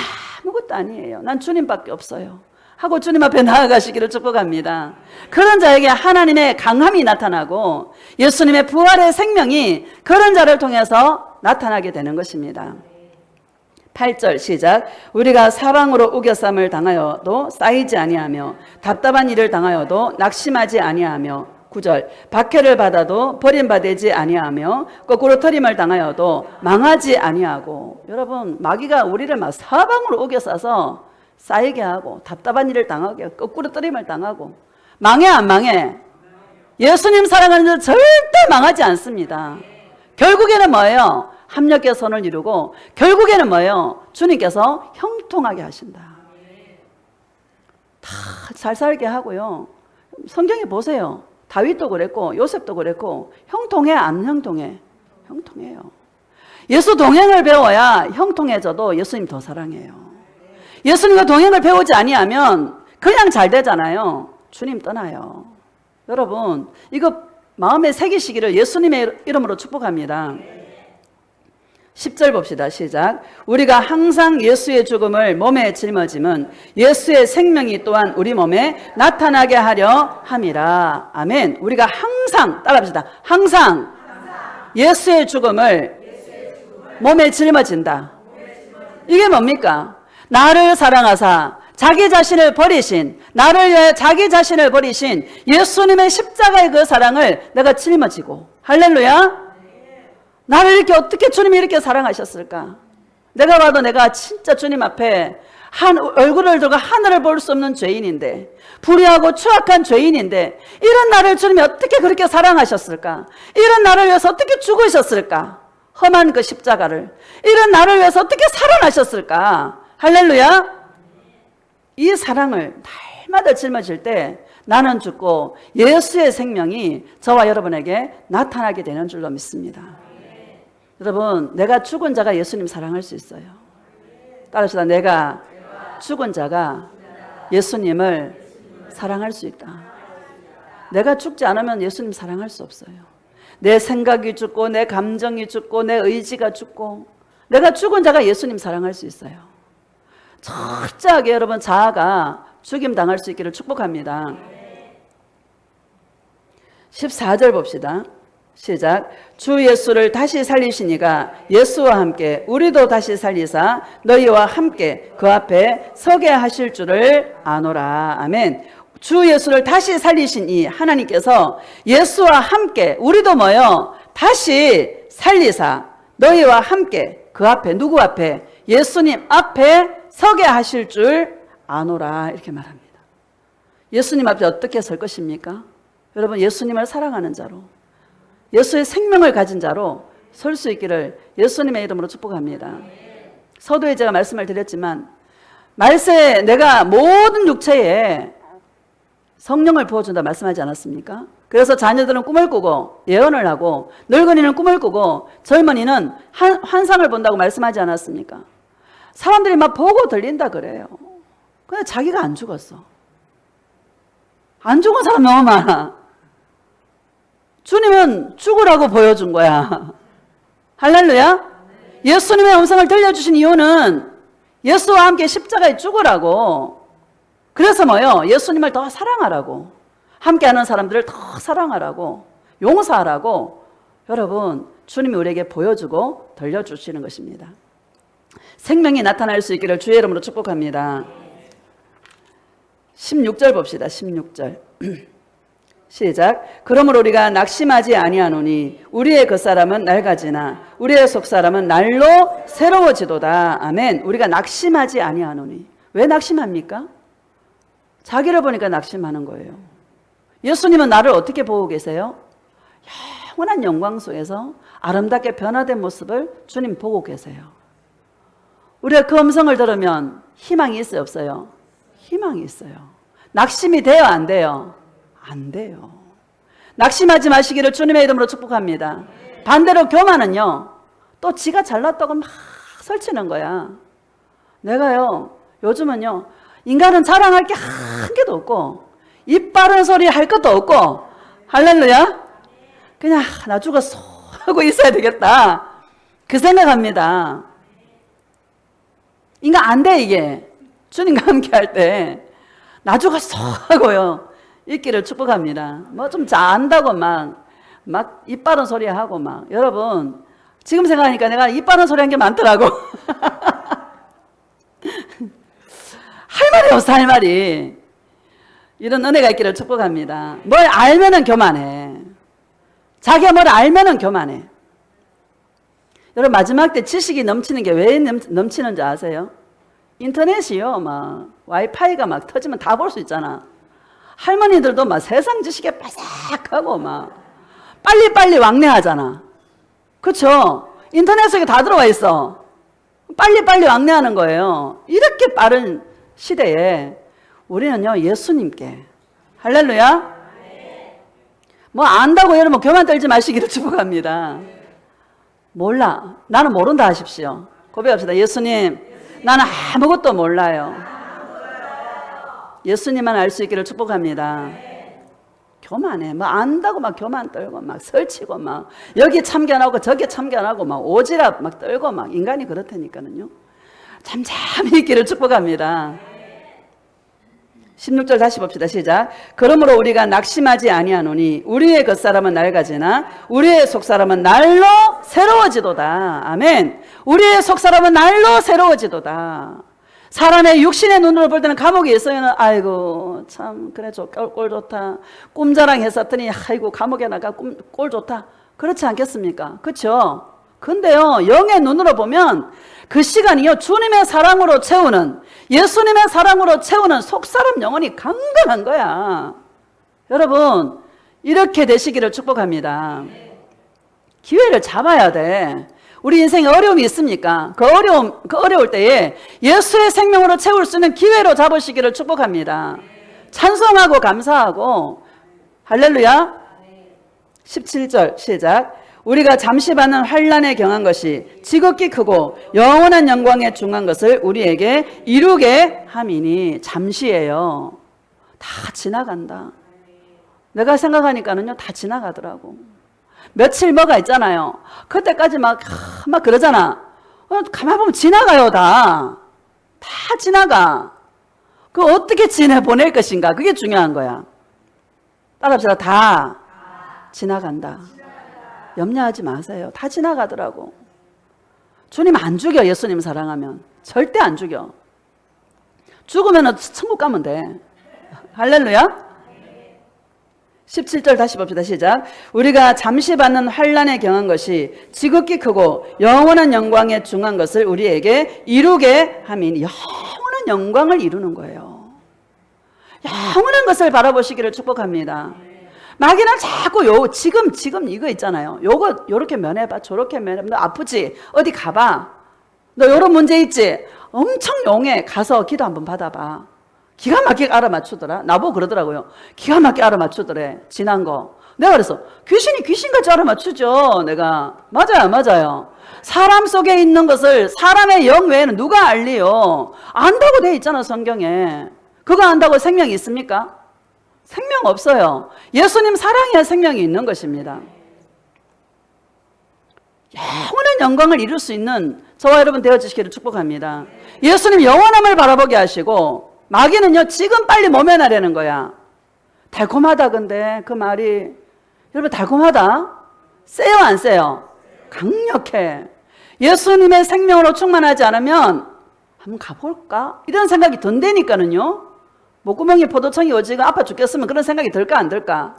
아무것도 아니에요. 난 주님밖에 없어요 하고 주님 앞에 나아가시기를 축복합니다. 그런 자에게 하나님의 강함이 나타나고 예수님의 부활의 생명이 그런 자를 통해서 나타나게 되는 것입니다. 8절 시작. 우리가 사방으로 우겨쌈을 당하여도 쌓이지 아니하며 답답한 일을 당하여도 낙심하지 아니하며. 9절. 박해를 받아도 버림받지 아니하며 거꾸로 터림을 당하여도 망하지 아니하고. 여러분, 마귀가 우리를 막 사방으로 우겨싸서 쌓이게 하고 답답한 일을 당하게 하고 거꾸로 터림을 당하고. 망해 안 망해? 예수님 사랑하는 자는 절대 망하지 않습니다. 결국에는 뭐예요? 합력의 선을 이루고 결국에는 뭐예요? 주님께서 형통하게 하신다. 다 잘 살게 하고요. 성경에 보세요. 다윗도 그랬고 요셉도 그랬고 형통해 안 형통해? 형통해요. 예수 동행을 배워야 형통해져도 예수님 더 사랑해요. 예수님과 동행을 배우지 아니하면 그냥 잘 되잖아요. 주님 떠나요. 여러분, 이거 마음에 새기시기를 예수님의 이름으로 축복합니다. 10절 봅시다. 시작. 우리가 항상 예수의 죽음을 몸에 짊어짐은 예수의 생명이 또한 우리 몸에 나타나게 하려 함이라. 아멘. 우리가 항상, 따라합시다. 항상 예수의 죽음을 몸에 짊어진다. 이게 뭡니까? 나를 사랑하사 자기 자신을 버리신, 나를 위해 자기 자신을 버리신 예수님의 십자가의 그 사랑을 내가 짊어지고. 할렐루야. 나를 이렇게 어떻게 주님이 이렇게 사랑하셨을까? 내가 봐도 내가 진짜 주님 앞에 얼굴을 들고 하늘을 볼 수 없는 죄인인데, 불의하고 추악한 죄인인데, 이런 나를 주님이 어떻게 그렇게 사랑하셨을까? 이런 나를 위해서 어떻게 죽으셨을까? 험한 그 십자가를, 이런 나를 위해서 어떻게 살아나셨을까? 할렐루야. 이 사랑을 날마다 짊어질 때 나는 죽고 예수의 생명이 저와 여러분에게 나타나게 되는 줄로 믿습니다. 여러분, 내가 죽은 자가 예수님 사랑할 수 있어요. 따라합시다. 내가 죽은 자가 예수님을 사랑할 수 있다. 내가 죽지 않으면 예수님 사랑할 수 없어요. 내 생각이 죽고 내 감정이 죽고 내 의지가 죽고, 내가 죽은 자가 예수님 사랑할 수 있어요. 철저하게 여러분 자아가 죽임 당할 수 있기를 축복합니다. 14절 봅시다. 시작. 주 예수를 다시 살리신 이가 예수와 함께 우리도 다시 살리사 너희와 함께 그 앞에 서게 하실 줄을 아노라. 아멘. 주 예수를 다시 살리신 이 하나님께서 예수와 함께 우리도 뭐요? 다시 살리사 너희와 함께 그 앞에, 누구 앞에? 예수님 앞에 서게 하실 줄 아노라. 이렇게 말합니다. 예수님 앞에 어떻게 설 것입니까? 여러분, 예수님을 사랑하는 자로, 예수의 생명을 가진 자로 설 수 있기를 예수님의 이름으로 축복합니다. 서두에 제가 말씀을 드렸지만, 말세에 내가 모든 육체에 성령을 부어준다 말씀하지 않았습니까? 그래서 자녀들은 꿈을 꾸고 예언을 하고 늙은이는 꿈을 꾸고 젊은이는 환상을 본다고 말씀하지 않았습니까? 사람들이 막 보고 들린다 그래요. 근데 자기가 안 죽었어. 안 죽은 사람 너무 많아. 주님은 죽으라고 보여준 거야. 할렐루야. 예수님의 음성을 들려주신 이유는 예수와 함께 십자가에 죽으라고. 그래서 뭐요? 예수님을 더 사랑하라고, 함께하는 사람들을 더 사랑하라고, 용서하라고 여러분 주님이 우리에게 보여주고 들려주시는 것입니다. 생명이 나타날 수 있기를 주의 이름으로 축복합니다. 16절 봅시다. 16절 시작. 그러므로 우리가 낙심하지 아니하노니 우리의 겉사람은 낡아지나 우리의 속사람은 날로 새로워지도다. 아멘. 우리가 낙심하지 아니하노니. 왜 낙심합니까? 자기를 보니까 낙심하는 거예요. 예수님은 나를 어떻게 보고 계세요? 영원한 영광 속에서 아름답게 변화된 모습을 주님 보고 계세요. 우리가 그 음성을 들으면 희망이 있어요, 없어요? 희망이 있어요. 낙심이 돼요, 안 돼요? 안 돼요. 낙심하지 마시기를 주님의 이름으로 축복합니다. 반대로 교만은요, 또 지가 잘났다고 막 설치는 거야. 내가요, 요즘은요, 인간은 자랑할 게 한 개도 없고, 입 바른 소리 할 것도 없고, 할렐루야? 그냥 나 죽었어 하고 있어야 되겠다. 그 생각합니다. 인간 안 돼, 이게. 주님과 함께 할 때. 나 죽었어 하고요. 있기를 축복합니다. 뭐 좀 잘한다고 막 입 바른 소리 하고 막. 여러분, 지금 생각하니까 내가 입 바른 소리 한 게 많더라고. 할 말이 없어, 할 말이. 이런 은혜가 있기를 축복합니다. 뭘 알면은 교만해. 자기가 뭘 알면은 교만해. 여러분, 마지막 때 지식이 넘치는 게 왜 넘치는지 아세요? 인터넷이요, 막 와이파이가 막 터지면 다 볼 수 있잖아. 할머니들도 막 세상 지식에 빠삭하고 막 빨리빨리 왕래하잖아. 그렇죠? 인터넷 속에 다 들어와 있어. 빨리빨리 왕래하는 거예요. 이렇게 빠른 시대에 우리는요, 예수님께, 할렐루야, 뭐 안다고 여러분 교만 떨지 마시기를 축복합니다. 몰라, 나는 모른다 하십시오. 고백합시다. 예수님, 나는 아무것도 몰라요. 예수님만 알 수 있기를 축복합니다. 교만해. 뭐 안다고 막 교만 떨고 막 설치고 막 여기 참견하고 저기 참견하고 막 오지랖 막 떨고 막 인간이 그렇다니까는요. 잠잠히 있기를 축복합니다. 16절 다시 봅시다. 시작. 그러므로 우리가 낙심하지 아니하노니 우리의 겉사람은 낡아지나 우리의 속사람은 날로 새로워지도다. 아멘. 우리의 속사람은 날로 새로워지도다. 사람의 육신의 눈으로 볼 때는 감옥에 있어요. 아이고 참 그래 꼴 좋다. 꿈자랑 했었더니 아이고 감옥에 나가 꼴 좋다. 그렇지 않겠습니까? 그렇죠? 근데요, 영의 눈으로 보면 그 시간이요, 주님의 사랑으로 채우는, 예수님의 사랑으로 채우는 속사람 영혼이 강건한 거야. 여러분, 이렇게 되시기를 축복합니다. 기회를 잡아야 돼. 우리 인생에 어려움이 있습니까? 그 어려울 때에 예수의 생명으로 채울 수 있는 기회로 잡으시기를 축복합니다. 찬송하고 감사하고, 할렐루야. 17절 시작. 우리가 잠시 받는 환난에 경한 것이 지극히 크고 영원한 영광에 중한 것을 우리에게 이루게 함이니. 잠시예요. 다 지나간다. 내가 생각하니까는요, 다 지나가더라고. 며칠 뭐가 있잖아요. 그때까지 막 그러잖아. 가만 보면 지나가요, 다. 다 지나가. 그 어떻게 지내보낼 것인가? 그게 중요한 거야. 따라합시다. 다 지나간다. 염려하지 마세요. 다 지나가더라고. 주님 안 죽여. 예수님 사랑하면 절대 안 죽여. 죽으면 천국 가면 돼. 할렐루야. 17절 다시 봅시다. 시작. 우리가 잠시 받는 환난에 경한 것이 지극히 크고 영원한 영광에 중한 것을 우리에게 이루게 함이니. 영원한 영광을 이루는 거예요. 영원한 것을 바라보시기를 축복합니다. 마귀는 자꾸 지금 이거 있잖아요. 요거 요렇게 면해봐, 저렇게 면해봐. 너 아프지? 어디 가봐. 너 요런 문제 있지? 엄청 용해. 가서 기도 한번 받아봐. 기가 막히게 알아맞추더라. 나보고 그러더라고요. 기가 막히게 알아맞추더래. 지난 거. 내가 그래서 귀신같이 알아맞추죠. 내가. 맞아요. 사람 속에 있는 것을 사람의 영 외에는 누가 알리요? 안다고 돼 있잖아, 성경에. 그거 안다고 생명이 있습니까? 생명 없어요. 예수님 사랑해야 생명이 있는 것입니다. 영원한 영광을 이룰 수 있는 저와 여러분 되어주시기를 축복합니다. 예수님 영원함을 바라보게 하시고, 마귀는요, 지금 빨리 모면하려는 거야. 달콤하다. 근데 그 말이, 여러분, 달콤하다? 세요, 안 세요? 강력해. 예수님의 생명으로 충만하지 않으면 한번 가볼까? 이런 생각이 든다니까는요. 목구멍에 포도청이 오지가 아파 죽겠으면 그런 생각이 들까 안 들까?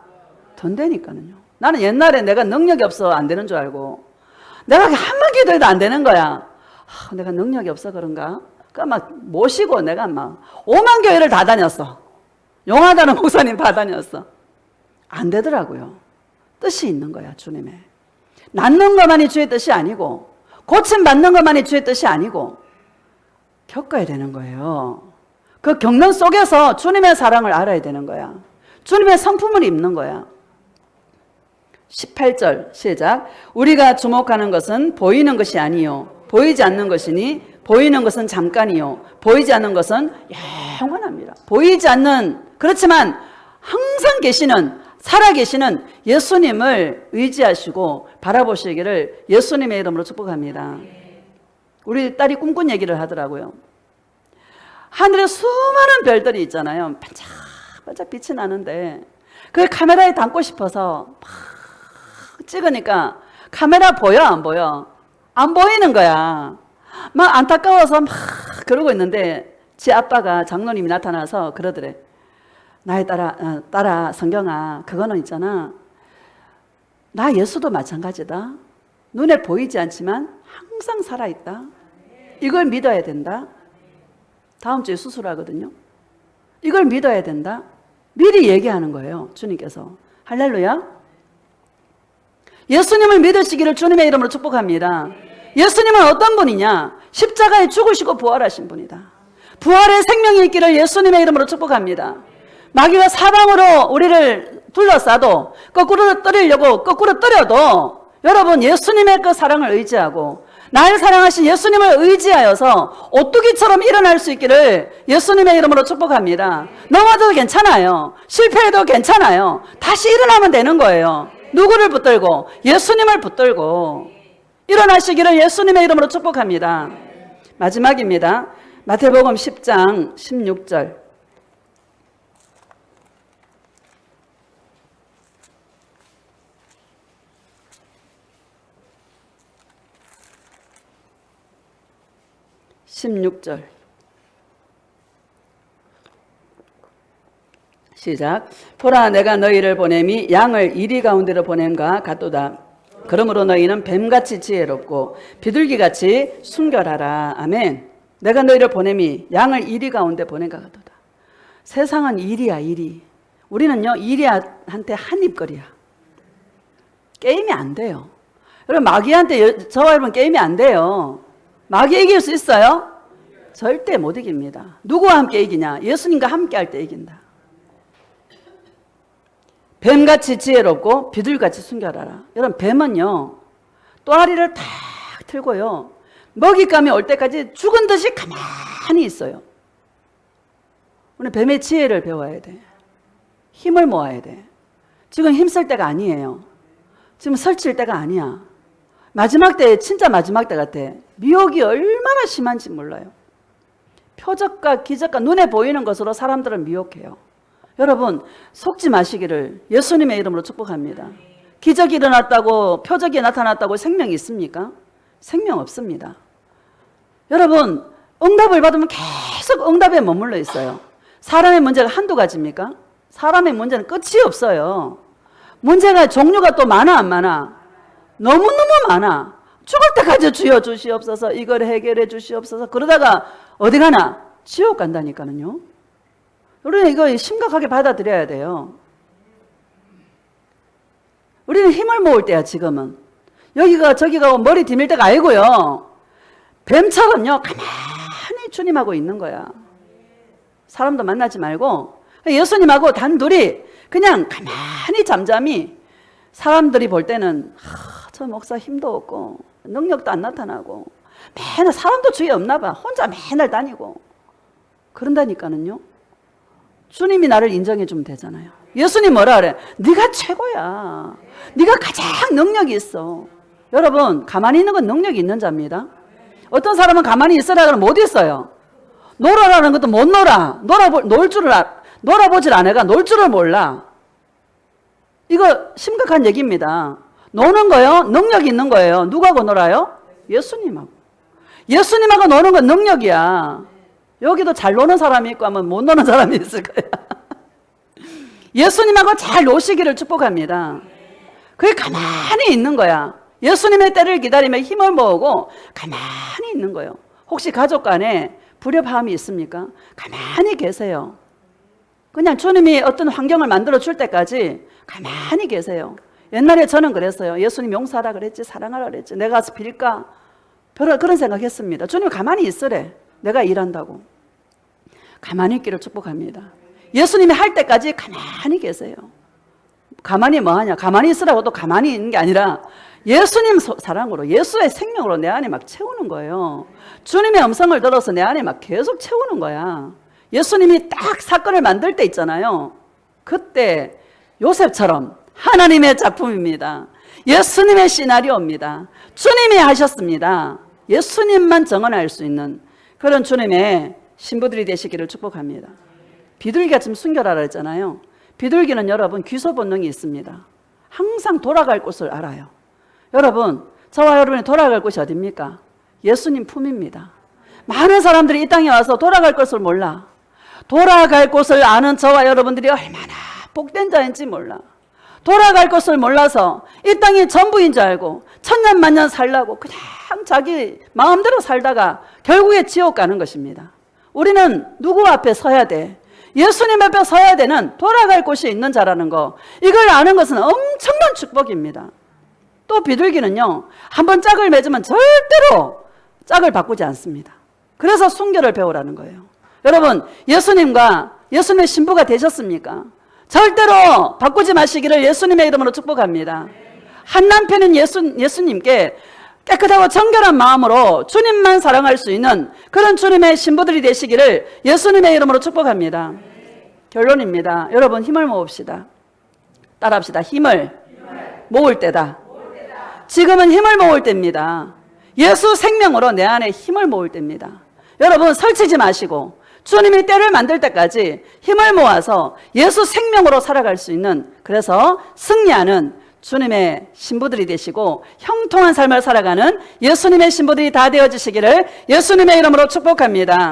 든다니까는요. 나는 옛날에 내가 능력이 없어 안 되는 줄 알고, 내가 한번 기도해도 안 되는 거야. 내가 능력이 없어 그런가? 그러니까 막 모시고 내가 막 5만 교회를 다 다녔어. 용하다는 목사님 받아녔어. 안 되더라고요. 뜻이 있는 거야, 주님의. 낫는 것만이 주의 뜻이 아니고, 고침받는 것만이 주의 뜻이 아니고, 겪어야 되는 거예요. 그 겪는 속에서 주님의 사랑을 알아야 되는 거야. 주님의 성품을 입는 거야. 18절 시작. 우리가 주목하는 것은 보이는 것이 아니요 보이지 않는 것이니 보이는 것은 잠깐이요 보이지 않는 것은 영원합니다. 보이지 않는, 그렇지만 항상 계시는, 살아계시는 예수님을 의지하시고 바라보시기를 예수님의 이름으로 축복합니다. 우리 딸이 꿈꾼 얘기를 하더라고요. 하늘에 수많은 별들이 있잖아요. 반짝반짝 빛이 나는데 그걸 카메라에 담고 싶어서 막 찍으니까 카메라 보여 안 보여? 안 보이는 거야. 막 안타까워서 막 그러고 있는데 지 아빠가 장로님이 나타나서 그러더래. 나의 딸아 성경아, 그거는 있잖아, 나 예수도 마찬가지다. 눈에 보이지 않지만 항상 살아있다. 이걸 믿어야 된다. 다음 주에 수술하거든요. 이걸 믿어야 된다. 미리 얘기하는 거예요, 주님께서. 할렐루야. 예수님을 믿으시기를 주님의 이름으로 축복합니다. 예수님은 어떤 분이냐? 십자가에 죽으시고 부활하신 분이다. 부활의 생명이 있기를 예수님의 이름으로 축복합니다. 마귀가 사방으로 우리를 둘러싸도 거꾸로 때리려고 거꾸로 때려도 여러분 예수님의 그 사랑을 의지하고 나를 사랑하신 예수님을 의지하여서 오뚜기처럼 일어날 수 있기를 예수님의 이름으로 축복합니다. 넘어져도 괜찮아요. 실패해도 괜찮아요. 다시 일어나면 되는 거예요. 누구를 붙들고? 예수님을 붙들고 일어나시기를 예수님의 이름으로 축복합니다. 마지막입니다. 마태복음 10장 16절. 시작. 보라, 내가 너희를 보냄이 양을 이리 가운데로 보냄과 같도다. 그러므로 너희는 뱀같이 지혜롭고 비둘기같이 순결하라. 아멘. 내가 너희를 보냄이 양을 이리 가운데 보냄과 같도다. 세상은 일이야, 일이. 우리는요, 일이한테 한입거리야. 게임이 안 돼요. 여러분, 마귀한테 저와 여러분 게임이 안 돼요. 마귀 이길 수 있어요? 절대 못 이깁니다. 누구와 함께 이기냐? 예수님과 함께 할 때 이긴다. 뱀같이 지혜롭고 비둘기같이 순결하라. 여러분, 뱀은요, 또아리를 탁 틀고요, 먹잇감이 올 때까지 죽은 듯이 가만히 있어요. 우리 뱀의 지혜를 배워야 돼. 힘을 모아야 돼. 지금 힘쓸 때가 아니에요. 지금 설칠 때가 아니야. 마지막 때, 진짜 마지막 때 같아. 미혹이 얼마나 심한지 몰라요. 표적과 기적과 눈에 보이는 것으로 사람들을 미혹해요. 여러분, 속지 마시기를 예수님의 이름으로 축복합니다. 기적이 일어났다고, 표적이 나타났다고 생명이 있습니까? 생명 없습니다. 여러분, 응답을 받으면 계속 응답에 머물러 있어요. 사람의 문제가 한두 가지입니까? 사람의 문제는 끝이 없어요. 문제가 종류가 또 많아 안 많아? 너무너무 많아. 죽을 때까지 주여 주시옵소서, 이걸 해결해 주시옵소서. 그러다가 어디 가나? 지옥 간다니까는요. 우리는 이거 심각하게 받아들여야 돼요. 우리는 힘을 모을 때야, 지금은. 여기가 저기가 머리 디밀 때가 아니고요. 뱀처럼요, 가만히 주님하고 있는 거야. 사람도 만나지 말고 예수님하고 단둘이 그냥 가만히 잠잠히. 사람들이 볼 때는 저 목사 힘도 없고 능력도 안 나타나고 맨날 사람도 주위에 없나 봐. 혼자 맨날 다니고 그런다니까는요. 주님이 나를 인정해 주면 되잖아요. 예수님 뭐라 그래? 네가 최고야. 네가 가장 능력이 있어. 여러분, 가만히 있는 건 능력이 있는 자입니다. 어떤 사람은 가만히 있으라 그러면 못 있어요. 놀아라는 것도 못 놀아. 놀아보질 않아가 놀 줄을 몰라. 이거 심각한 얘기입니다. 노는 거요, 능력이 있는 거예요. 누구하고 놀아요? 예수님하고. 예수님하고 노는 건 능력이야. 여기도 잘 노는 사람이 있고 하면 못 노는 사람이 있을 거야. 예수님하고 잘 노시기를 축복합니다. 그게 가만히 있는 거야. 예수님의 때를 기다리며 힘을 모으고 가만히 있는 거예요. 혹시 가족 간에 불협화음이 있습니까? 가만히 계세요. 그냥 주님이 어떤 환경을 만들어 줄 때까지 가만히 계세요. 옛날에 저는 그랬어요. 예수님 용서하라 그랬지, 사랑하라 그랬지, 내가 가서 빌까? 그런 생각했습니다. 주님 가만히 있으래. 내가 일한다고. 가만히 있기를 축복합니다. 예수님이 할 때까지 가만히 계세요. 가만히 뭐 하냐? 가만히 있으라고 또 가만히 있는 게 아니라 예수님 사랑으로, 예수의 생명으로 내 안에 막 채우는 거예요. 주님의 음성을 들어서 내 안에 막 계속 채우는 거야. 예수님이 딱 사건을 만들 때 있잖아요. 그때 요셉처럼 하나님의 작품입니다. 예수님의 시나리오입니다. 주님이 하셨습니다. 예수님만 정언할 수 있는 그런 주님의 신부들이 되시기를 축복합니다. 비둘기가 지금 숨겨라라 했잖아요. 비둘기는 여러분 귀소 본능이 있습니다. 항상 돌아갈 곳을 알아요. 여러분, 저와 여러분이 돌아갈 곳이 어디입니까? 예수님 품입니다. 많은 사람들이 이 땅에 와서 돌아갈 곳을 몰라. 돌아갈 곳을 아는 저와 여러분들이 얼마나 복된 자인지 몰라. 돌아갈 곳을 몰라서 이 땅이 전부인 줄 알고 천년만년 살라고 그냥 자기 마음대로 살다가 결국에 지옥 가는 것입니다. 우리는 누구 앞에 서야 돼? 예수님 앞에 서야 되는 돌아갈 곳이 있는 자라는 거, 이걸 아는 것은 엄청난 축복입니다. 또 비둘기는요, 한번 짝을 맺으면 절대로 짝을 바꾸지 않습니다. 그래서 순결을 배우라는 거예요. 여러분, 예수님과 예수님의 신부가 되셨습니까? 절대로 바꾸지 마시기를 예수님의 이름으로 축복합니다. 한 남편은 예수님께 깨끗하고 정결한 마음으로 주님만 사랑할 수 있는 그런 주님의 신부들이 되시기를 예수님의 이름으로 축복합니다. 결론입니다. 여러분, 힘을 모읍시다. 따라합시다. 힘을 모을 때다. 지금은 힘을 모을 때입니다. 예수 생명으로 내 안에 힘을 모을 때입니다. 여러분, 설치지 마시고 주님이 때를 만들 때까지 힘을 모아서 예수 생명으로 살아갈 수 있는, 그래서 승리하는 주님의 신부들이 되시고 형통한 삶을 살아가는 예수님의 신부들이 다 되어지시기를 예수님의 이름으로 축복합니다.